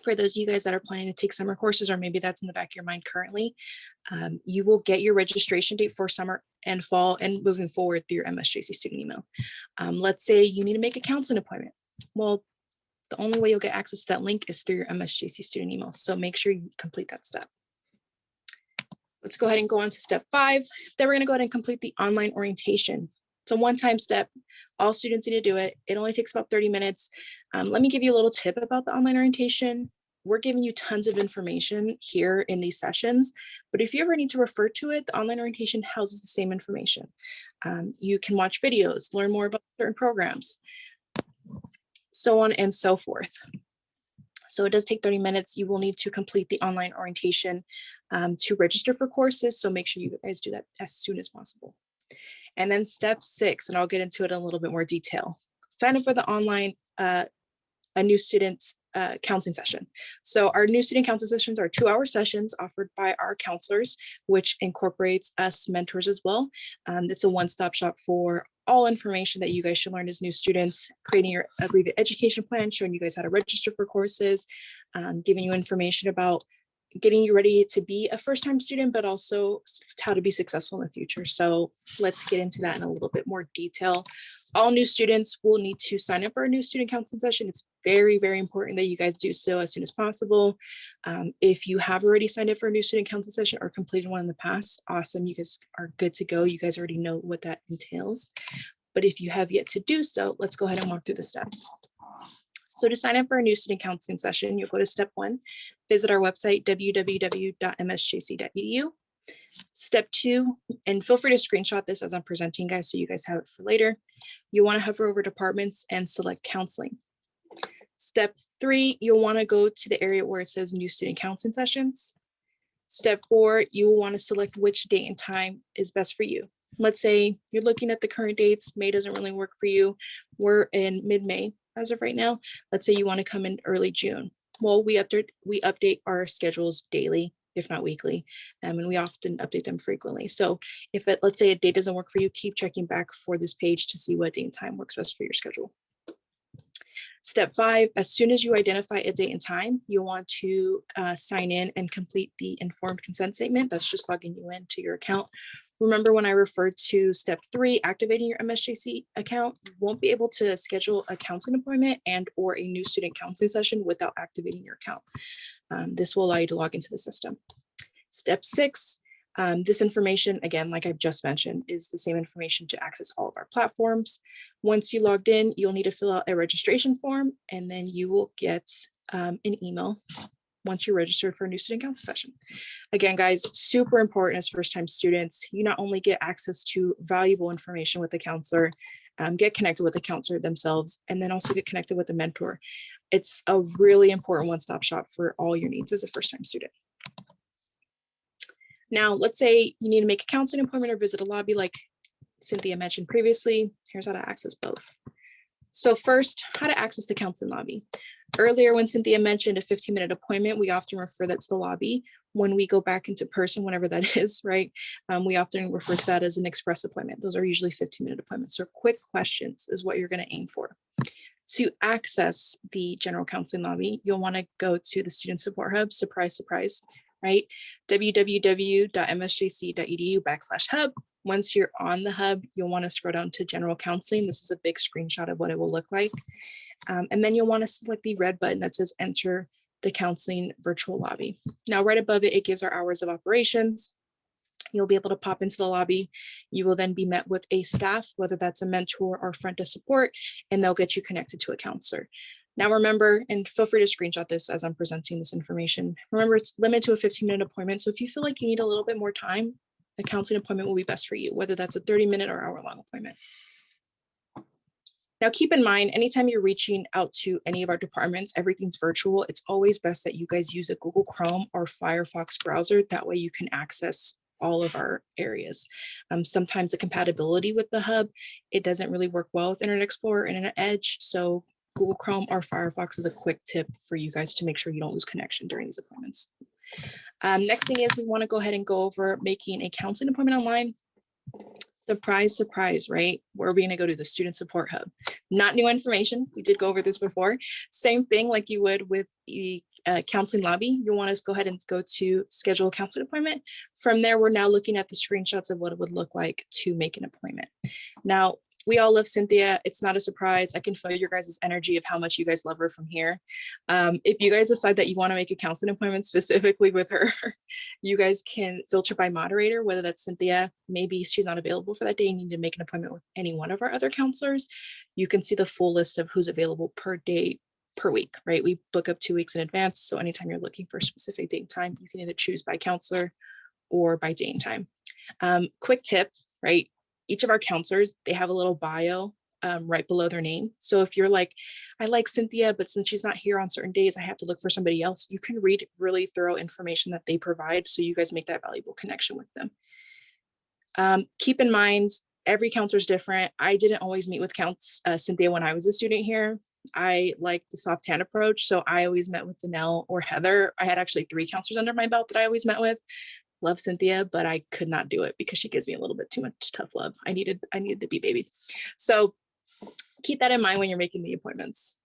For those of you guys that are planning to take summer courses, or maybe that's in the back of your mind currently, you will get your registration date for summer and fall and moving forward through your MSJC student email. Let's say you need to make a counseling appointment. Well, the only way you'll get access to that link is through your MSJC student email. So make sure you complete that step. Let's go ahead and go on to step 5. Then we're going to go ahead and complete the online orientation. It's a one-time step. All students need to do it. It only takes about 30 minutes. Let me give you a little tip about the online orientation. We're giving you tons of information here in these sessions, but if you ever need to refer to it, the online orientation houses the same information. You can watch videos, learn more about certain programs, so on and so forth. So it does take 30 minutes. You will need to complete the online orientation to register for courses. So make sure you guys do that as soon as possible. And then step 6, and I'll get into it in a little bit more detail. Sign up for the online, a new student counseling session. So our new student counseling sessions are 2-hour sessions offered by our counselors, which incorporates us mentors as well. It's a one-stop shop for all information that you guys should learn as new students, creating your abbreviated education plan, showing you guys how to register for courses, giving you information about getting you ready to be a first-time student, but also how to be successful in the future. So let's get into that in a little bit more detail. All new students will need to sign up for a new student counseling session. It's very, very important that you guys do so as soon as possible. If you have already signed up for a new student counseling session or completed one in the past, awesome, you guys are good to go. You guys already know what that entails. But if you have yet to do so, let's go ahead and walk through the steps. So to sign up for a new student counseling session, you'll go to step 1, visit our website, www.msjc.edu. Step 2, and feel free to screenshot this as I'm presenting, guys, so you guys have it for later. You want to hover over departments and select counseling. Step 3, you'll want to go to the area where it says new student counseling sessions. Step 4, you will want to select which date and time is best for you. Let's say you're looking at the current dates, May doesn't really work for you. We're in mid-May as of right now. Let's say you want to come in early June. Well, we update our schedules daily, if not weekly, and we often update them frequently. So if let's say a date doesn't work for you, keep checking back for this page to see what date and time works best for your schedule. Step 5, as soon as you identify a date and time, you'll want to sign in and complete the informed consent statement. That's just logging you into your account. Remember when I referred to step 3, activating your MSJC account, you won't be able to schedule a counseling appointment and or a new student counseling session without activating your account. This will allow you to log into the system. Step 6, this information, again, like I've just mentioned, is the same information to access all of our platforms. Once you logged in, you'll need to fill out a registration form, and then you will get an email once you register for a new student counseling session. Again, guys, super important as first-time students. You not only get access to valuable information with the counselor, get connected with the counselor themselves, and then also get connected with the mentor. It's a really important one-stop shop for all your needs as a first-time student. Now, let's say you need to make a counseling appointment or visit a lobby like Cynthia mentioned previously. Here's how to access both. So first, how to access the counseling lobby. Earlier, when Cynthia mentioned a 15-minute appointment, we often refer that to the lobby. When we go back into person, whenever that is, right? We often refer to that as an express appointment. Those are usually 15-minute appointments. So quick questions is what you're going to aim for. To access the general counseling lobby, you'll want to go to the Student Support Hub, surprise, surprise, right? www.msjc.edu/hub. Once you're on the hub, you'll want to scroll down to general counseling. This is a big screenshot of what it will look like. And then you'll want to select the red button that says enter the counseling virtual lobby. Now, right above it, it gives our hours of operations. You'll be able to pop into the lobby. You will then be met with a staff, whether that's a mentor or front desk support, and they'll get you connected to a counselor. Now remember, and feel free to screenshot this as I'm presenting this information. Remember, it's limited to a 15-minute appointment. So if you feel like you need a little bit more time, a counseling appointment will be best for you, whether that's a 30-minute or hour-long appointment. Now, keep in mind, anytime you're reaching out to any of our departments, everything's virtual. It's always best that you guys use a Google Chrome or Firefox browser. That way you can access all of our areas. Sometimes the compatibility with the hub, it doesn't really work well with Internet Explorer, Internet Edge. So Google Chrome or Firefox as a quick tip for you guys to make sure you don't lose connection during these appointments. Next thing is we want to go ahead and go over making a counseling appointment online. Surprise, surprise, right? Where are we going to go to? The Student Support Hub. Not new information. We did go over this before. Same thing like you would with the counseling lobby. You'll want to go ahead and go to schedule a counseling appointment. From there, we're now looking at the screenshots of what it would look like to make an appointment. Now, we all love Cynthia. It's not a surprise. I can feel your guys' energy of how much you guys love her from here. If you guys decide that you want to make a counseling appointment specifically with her, you guys can filter by moderator, whether that's Cynthia, maybe she's not available for that day, you need to make an appointment with any one of our other counselors. You can see the full list of who's available per day, per week, right? We book up 2 weeks in advance. So anytime you're looking for a specific date and time, you can either choose by counselor or by date and time. Quick tip, right? Each of our counselors, they have a little bio right below their name. So if you're like, I like Cynthia, but since she's not here on certain days, I have to look for somebody else, you can read really thorough information that they provide so you guys make that valuable connection with them. Keep in mind, every counselor is different. I didn't always meet with Cynthia when I was a student here. I like the soft hand approach. So I always met with Danelle or Heather. I had actually 3 counselors under my belt that I always met with. Love Cynthia, but I could not do it because she gives me a little bit too much tough love. I needed to be babied. So keep that in mind when you're making the appointments.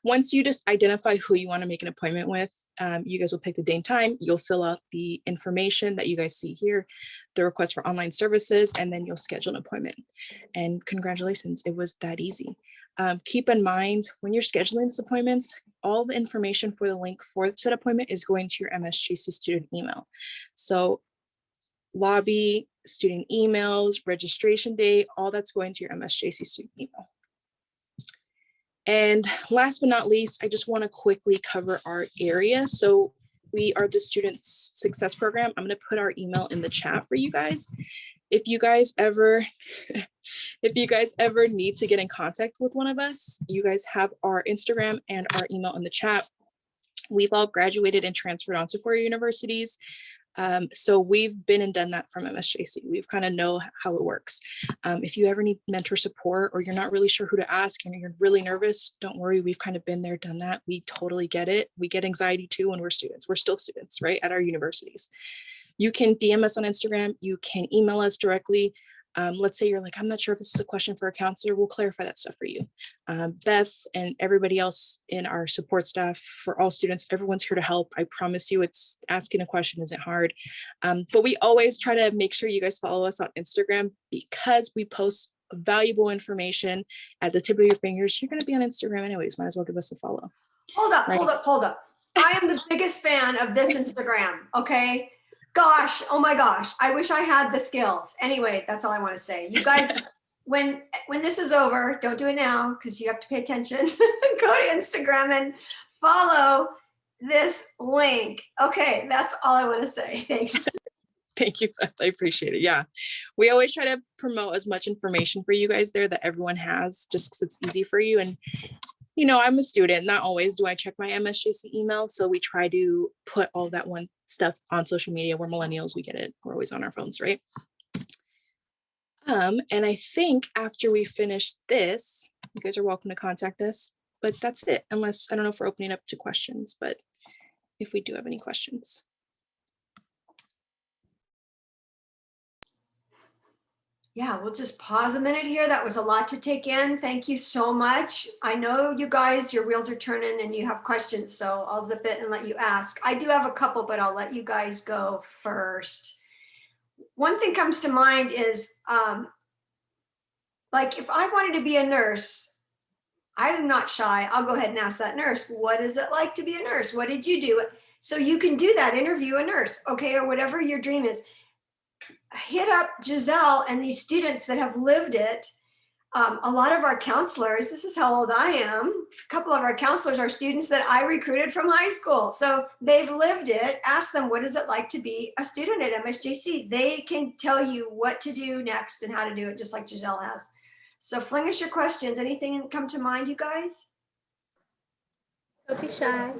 Once you just identify who you want to make an appointment with, you guys will pick the date and time. You'll fill out the information that you guys see here, the request for online services, and then you'll schedule an appointment. And congratulations, it was that easy. Keep in mind when you're scheduling these appointments, all the information for the link for the set appointment is going to your MSJC student email. So lobby, student emails, registration date, all that's going to your MSJC student email. And last but not least, I just want to quickly cover our area. So we are the Student Success Program. I'm going to put our email in the chat for you guys. If you guys ever need to get in contact with one of us, you guys have our Instagram and our email in the chat. We've all graduated and transferred onto 4-year universities. So we've been and done that from MSJC. We've kind of know how it works. If you ever need mentor support or you're not really sure who to ask and you're really nervous, don't worry. We've kind of been there, done that. We totally get it. We get anxiety too when we're students. We're still students, right, at our universities. You can DM us on Instagram. You can email us directly. Let's say you're like, I'm not sure if this is a question for a counselor. We'll clarify that stuff for you. Beth and everybody else in our support staff for all students, everyone's here to help. I promise you, it's asking a question isn't hard. But we always try to make sure you guys follow us on Instagram because we post valuable information at the tip of your fingers. You're going to be on Instagram anyways. Might as well give us a follow. Hold up. I am the biggest fan of this Instagram. Okay. Gosh, oh my gosh, I wish I had the skills. Anyway, that's all I want to say. You guys, when this is over, don't do it now because you have to pay attention. Go to Instagram and follow this link. Okay, that's all I want to say. Thanks. Thank you, Beth. I appreciate it. Yeah, we always try to promote as much information for you guys there that everyone has, just because it's easy for you. And you know, I'm a student, not always do I check my MSJC email. So we try to put all that one stuff on social media. We're millennials, we get it. We're always on our phones, right? And I think after we finish this, you guys are welcome to contact us, but that's it. Unless, I don't know if we're opening up to questions, but if we do have any questions. Yeah, we'll just pause a minute here. That was a lot to take in. Thank you so much. I know you guys, your wheels are turning and you have questions, so I'll zip it and let you ask. I do have a couple, but I'll let you guys go first. One thing comes to mind is, like if I wanted to be a nurse, I'm not shy. I'll go ahead and ask that nurse, what is it like to be a nurse? What did you do? So you can do that, interview a nurse, okay, or whatever your dream is. Hit up Giselle and these students that have lived it. A lot of our counselors, this is how old I am, a couple of our counselors are students that I recruited from high school. So they've lived it. Ask them, what is it like to be a student at MSJC? They can tell you what to do next and how to do it, just like Giselle has. So fling us your questions. Anything come to mind, you guys? Don't be shy.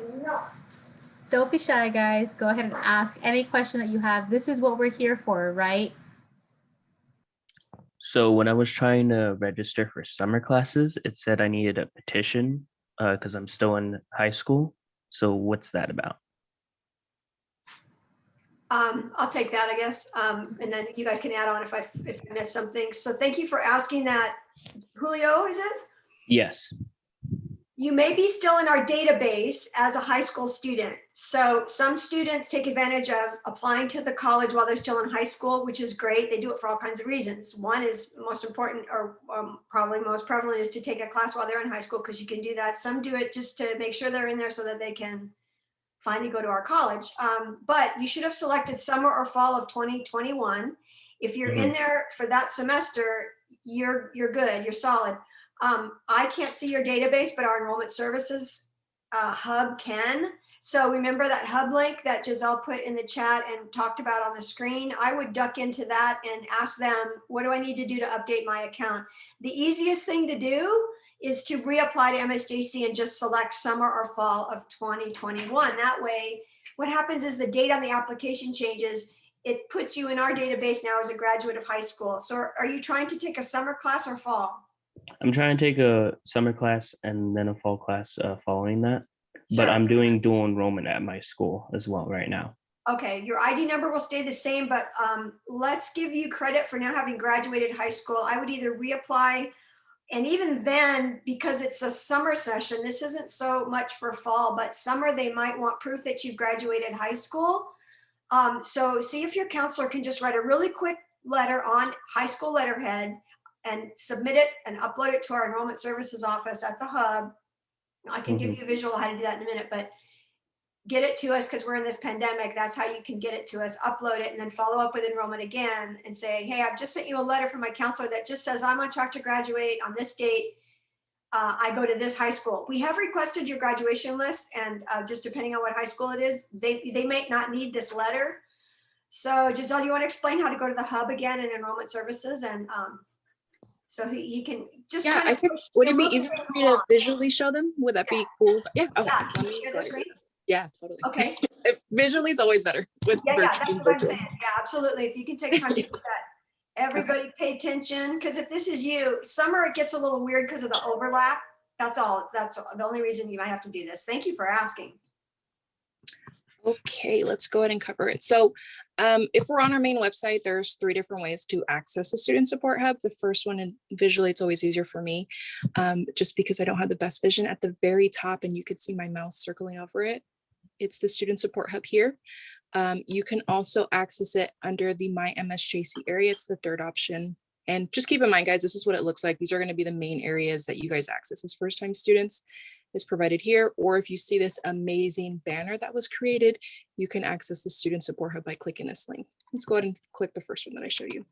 Don't be shy, guys. Go ahead and ask any question that you have. This is what we're here for, right? So when I was trying to register for summer classes, it said I needed a petition because I'm still in high school. So what's that about? I'll take that, I guess. And then you guys can add on if I miss something. So thank you for asking that. Julio, is it? Yes. You may be still in our database as a high school student. So some students take advantage of applying to the college while they're still in high school, which is great. They do it for all kinds of reasons. One is most important, or probably most prevalent, is to take a class while they're in high school, because you can do that. Some do it just to make sure they're in there so that they can finally go to our college. But you should have selected summer or fall of 2021. If you're in there for that semester, you're good, you're solid. I can't see your database, but our enrollment services hub can. So remember that hub link that Giselle put in the chat and talked about on the screen? I would duck into that and ask them, what do I need to do to update my account? The easiest thing to do is to reapply to MSJC and just select summer or fall of 2021. That way, what happens is the date on the application changes. It puts you in our database now as a graduate of high school. So are you trying to take a summer class or fall? I'm trying to take a summer class and then a fall class following that. But Sure. I'm doing dual enrollment at my school as well right now. Okay, your ID number will stay the same, but let's give you credit for now having graduated high school. I would either reapply, and even then, because it's a summer session, this isn't so much for fall, but summer, they might want proof that you've graduated high school. So see if your counselor can just write a really quick letter on high school letterhead and submit it and upload it to our enrollment services office at the hub. I can give you a visual how to do that in a minute, but get it to us because we're in this pandemic. That's how you can get it to us, upload it, and then follow up with enrollment again and say, hey, I've just sent you a letter from my counselor that just says I'm on track to graduate on this date. I go to this high school. We have requested your graduation list, and just depending on what high school it is, they may not need this letter. So Giselle, you want to explain how to go to the hub again in enrollment services? And so he can just Yeah, kind of would it be easier for me to visually show them? Would that be cool? Yeah, okay. Yeah, can Let you me share go the ahead and do screen? that. Yeah, totally. Okay. If visually is always better with Yeah, that's what I'm virtual. saying. Yeah, absolutely. If you can take time to do that. Everybody pay attention, because if this is you, summer, it gets a little weird because of the overlap. That's all. That's the only reason you might have to do this. Thank you for asking. Okay, let's go ahead and cover it. So if we're on our main website, there's 3 different ways to access the Student Support Hub. The first one, and visually it's always easier for me, just because I don't have the best vision. At the very top, and you could see my mouse circling over it, it's the Student Support Hub here. You can also access it under the My MSJC area. It's the 3rd option. And just keep in mind, guys, this is what it looks like. These are going to be the main areas that you guys access as first-time students. Is provided here. Or if you see this amazing banner that was created, you can access the Student Support Hub by clicking this link. Let's go ahead and click the first one that I showed you.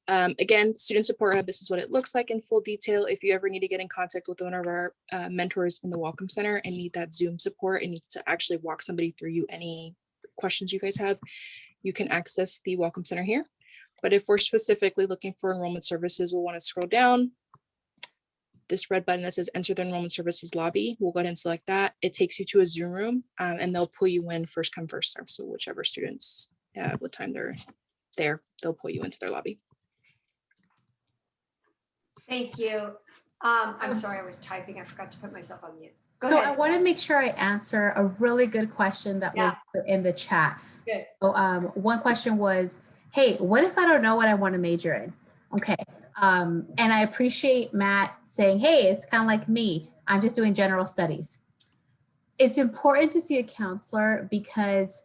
Again, Student Support Hub, this is what it looks like in full detail. If you ever need to get in contact with one of our mentors in the Welcome Center and need that Zoom support and need to actually walk somebody through you any questions you guys have, you can access the Welcome Center here. But if we're specifically looking for enrollment services, we'll want to scroll down. This red button that says enter the enrollment services lobby. We'll go ahead and select that. It takes you to a Zoom room and they'll pull you in first come, first serve. So whichever students, what time they're there, they'll pull you into their lobby. Thank you. I'm sorry, I was typing. I forgot to put myself on mute. Go So ahead. I want to make sure I answer a really good question that was put in the chat. Good. So one question was, hey, what if I don't know what I want to major in? Okay. And I appreciate Matt saying, hey, it's kind of like me. I'm just doing general studies. It's important to see a counselor because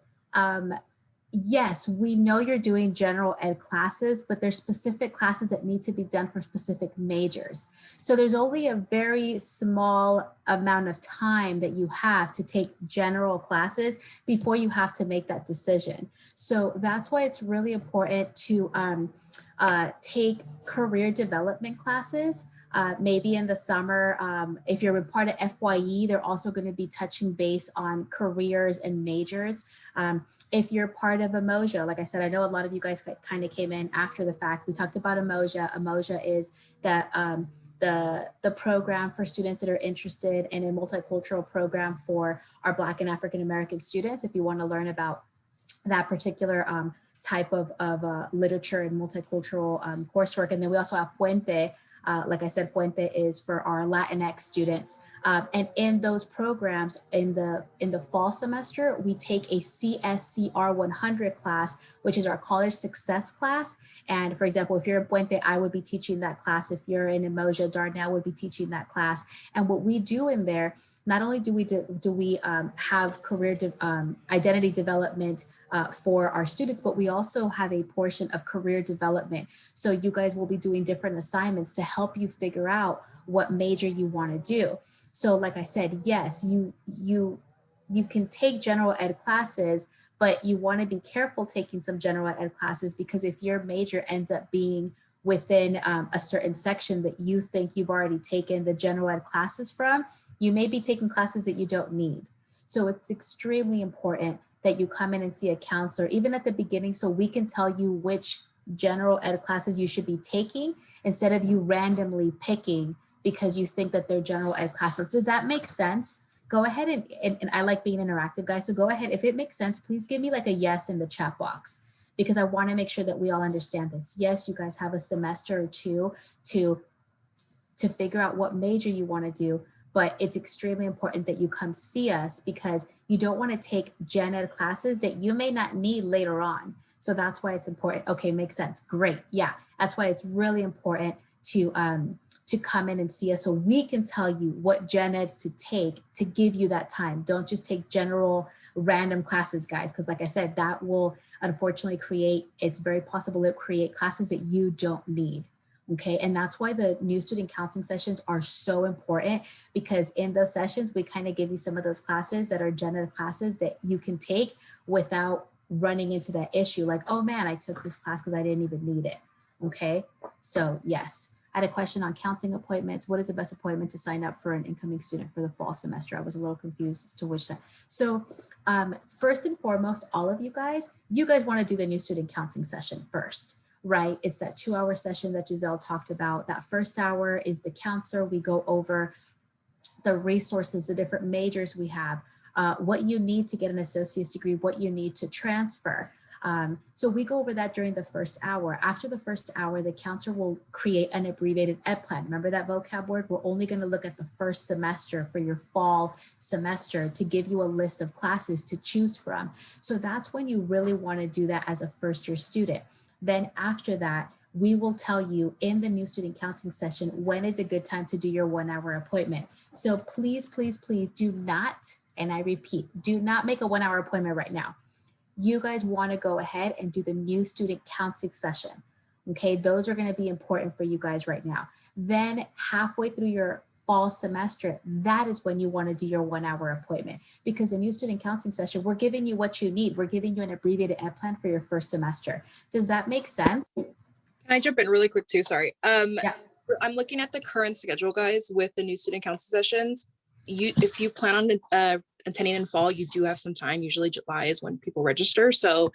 yes, we know you're doing general ed classes, but there's specific classes that need to be done for specific majors. So there's only a very small amount of time that you have to take general classes before you have to make that decision. So that's why it's really important to take career development classes. Maybe in the summer, if you're a part of FYE, they're also going to be touching base on careers and majors. If you're part of Emoja, like I said, I know a lot of you guys kind of came in after the fact. We talked about Emoja. Emoja is the program for students that are interested in a multicultural program for our Black and African American students. If you want to learn about that particular type of literature and multicultural coursework. And then we also have Puente. Like I said, Puente is for our Latinx students. And in those programs, in the fall semester, we take a CSCR 100 class, which is our college success class. And for example, if you're in Puente, I would be teaching that class. If you're in Emoja, Darnell would be teaching that class. And what we do in there, not only do we have career identity development for our students, but we also have a portion of career development. So you guys will be doing different assignments to help you figure out what major you want to do. So like I said, yes, you can take general ed classes, but you want to be careful taking some general ed classes, because if your major ends up being within a certain section that you think you've already taken the general ed classes from, you may be taking classes that you don't need. So it's extremely important that you come in and see a counselor, even at the beginning, so we can tell you which general ed classes you should be taking instead of you randomly picking because you think that they're general ed classes. Does that make sense? Go ahead and I like being interactive, guys. So go ahead, if it makes sense, please give me like a yes in the chat box, because I want to make sure that we all understand this. Yes, you guys have a semester or two to figure out what major you want to do, but it's extremely important that you come see us, because you don't want to take gen ed classes that you may not need later on. So that's why it's important. Okay, makes sense. Great. Yeah, that's why it's really important to come in and see us, so we can tell you what gen eds to take to give you that time. Don't just take general random classes, guys, because like I said, that will unfortunately it's very possible to create classes that you don't need. Okay, and that's why the new student counseling sessions are so important, because in those sessions, we kind of give you some of those classes that are gen ed classes that you can take without running into that issue. Like, oh man, I took this class because I didn't even need it. Okay, so yes. I had a question on counseling appointments. What is the best appointment to sign up for an incoming student for the fall semester? I was a little confused as to which that. So first and foremost, all of you guys want to do the new student counseling session first, right? It's that 2-hour session that Giselle talked about. That first hour is the counselor. We go over the resources, the different majors we have, what you need to get an associate's degree, what you need to transfer. So we go over that during the first hour. After the first hour, the counselor will create an abbreviated ed plan. Remember that vocab word? We're only going to look at the first semester for your fall semester to give you a list of classes to choose from. So that's when you really want to do that as a first-year student. Then after that, we will tell you in the new student counseling session when is a good time to do your 1-hour appointment. So please, please, please do not, and I repeat, do not make a 1-hour appointment right now. You guys want to go ahead and do the new student counseling session. Okay, those are going to be important for you guys right now. Then halfway through your fall semester, that is when you want to do your 1-hour appointment, because the new student counseling session, we're giving you what you need. We're giving you an abbreviated ed plan for your first semester. Does that make sense? Can I jump in really quick too? Sorry. Yeah. I'm looking at the current schedule, guys, with the new student counseling sessions. If you plan on attending in fall, you do have some time. Usually July is when people register. So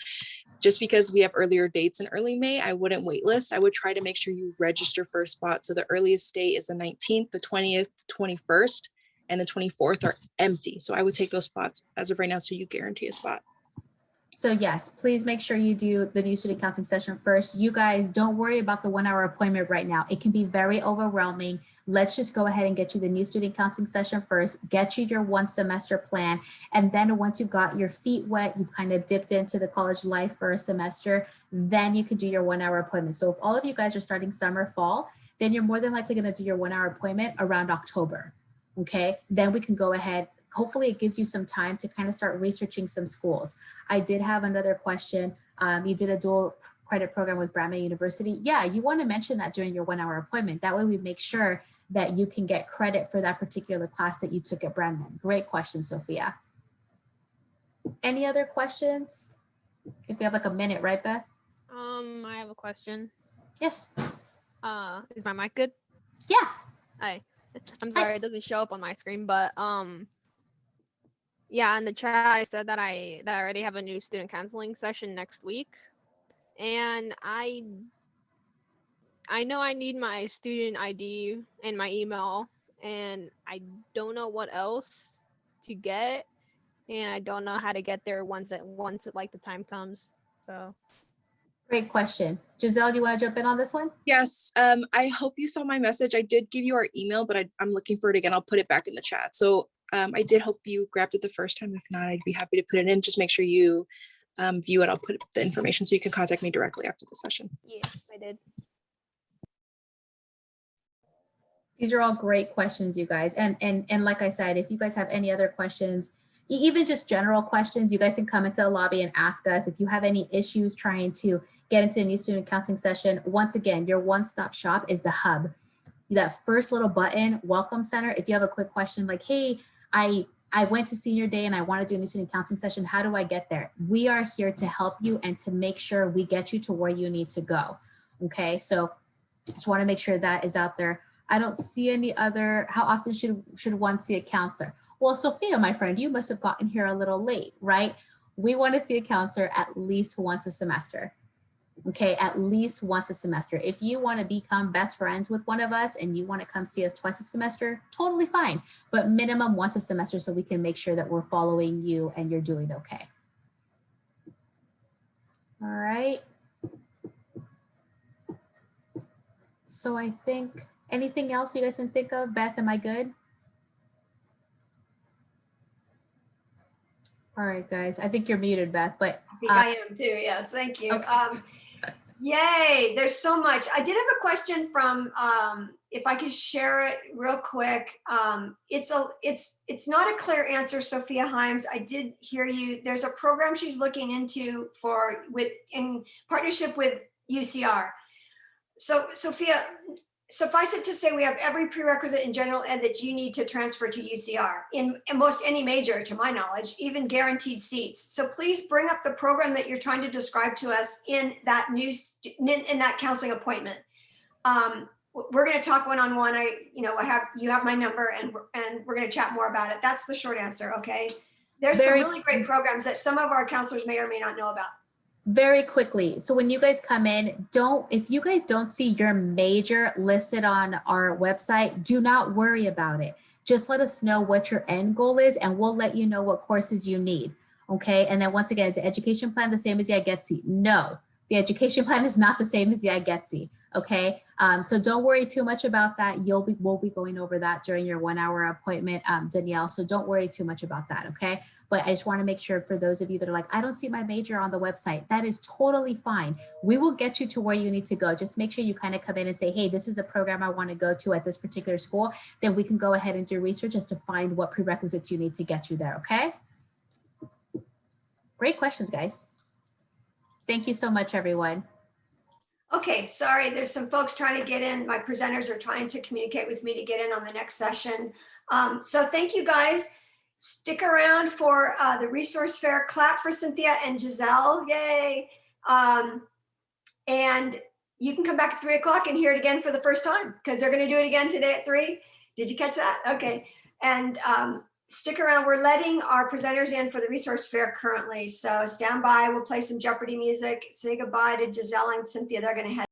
just because we have earlier dates in early May, I wouldn't wait list. I would try to make sure you register for a spot. So the earliest date is the 19th, the 20th, 21st, and the 24th are empty. So I would take those spots as of right now, so you guarantee a spot. So yes, please make sure you do the new student counseling session first. You guys don't worry about the 1-hour appointment right now. It can be very overwhelming. Let's just go ahead and get you the new student counseling session first, get you your 1 semester plan. And then once you've got your feet wet, you've kind of dipped into the college life for a semester, then you can do your 1-hour appointment. So if all of you guys are starting summer, fall, then you're more than likely going to do your 1-hour appointment around October. Okay, then we can go ahead. Hopefully it gives you some time to kind of start researching some schools. I did have another question. You did a dual credit program with Bradman University. Yeah, you want to mention that during your 1-hour appointment. That way we make sure that you can get credit for that particular class that you took at Bradman. Great question, Sophia. Any other questions? I think we have like a minute, right, Beth? I have a question. Yes. Is my mic good? Yeah. Hi. I'm sorry, it doesn't show up on my screen, but yeah, in the chat I said that I already have a new student counseling session next week, and I know I need my student ID and my email, and I don't know what else to get, and I don't know how to get there once it like the time comes. So Great question. Giselle, do you want to jump in on this one? Yes, I hope you saw my message. I did give you our email, but I'm looking for it again. I'll put it back in the chat. So I did hope you grabbed it the first time. If not, I'd be happy to put it in. Just make sure you view it. I'll put the information so you can contact me directly after the session. Yeah, I did. These are all great questions, you guys. And like I said, if you guys have any other questions, even just general questions, you guys can come into the lobby and ask us. If you have any issues trying to get into a new student counseling session, once again, your one-stop shop is the hub. That first little button, Welcome Center. If you have a quick question like, hey, I went to senior day and I want to do a new student counseling session, how do I get there? We are here to help you and to make sure we get you to where you need to go. Okay, so just want to make sure that is out there. I don't see any other, how often should one see a counselor? Well, Sophia, my friend, you must have gotten here a little late, right? We want to see a counselor at least once a semester. Okay, at least once a semester. If you want to become best friends with one of us and you want to come see us twice a semester, totally fine, but minimum once a semester so we can make sure that we're following you and you're doing okay. All right. So I think, anything else you guys can think of? Beth, am I good? All right, guys, I think you're muted, Beth, but I think I am too. Yes, thank you. Okay. Yay, there's so much. I did have a question from, if I could share it real quick. It's not a clear answer, Sophia Himes. I did hear you. There's a program she's looking into in partnership with UCR. So Sophia, suffice it to say, we have every prerequisite in general ed that you need to transfer to UCR in most any major, to my knowledge, even guaranteed seats. So please bring up the program that you're trying to describe to us in that in that counseling appointment. We're going to talk one-on-one. You have my number, and we're going to chat more about it. That's the short answer. Okay. There's some really great programs that some of our counselors may or may not know about. Very quickly. So when you guys come in, if you guys don't see your major listed on our website, do not worry about it. Just let us know what your end goal is and we'll let you know what courses you need. Okay. And then once again, is the education plan the same as the IGETC? No, the education plan is not the same as the IGETC. Okay. So don't worry too much about that. We'll be going over that during your 1 hour appointment, Danielle. So don't worry too much about that. Okay. But I just want to make sure for those of you that are like, I don't see my major on the website, that is totally fine. We will get you to where you need to go. Just make sure you kind of come in and say, hey, this is a program I want to go to at this particular school. Then we can go ahead and do research as to find what prerequisites you need to get you there. Okay. Great questions, guys. Thank you so much, everyone. Okay, sorry, there's some folks trying to get in. My presenters are trying to communicate with me to get in on the next session. So thank you guys. Stick around for the resource fair. Clap for Cynthia and Giselle, yay. And you can come back at 3 o'clock and hear it again for the first time because they're gonna do it again today at 3. Did you catch that? Okay, and stick around. We're letting our presenters in for the resource fair currently. So stand by, we'll play some Jeopardy music, say goodbye to Giselle and Cynthia. They're gonna head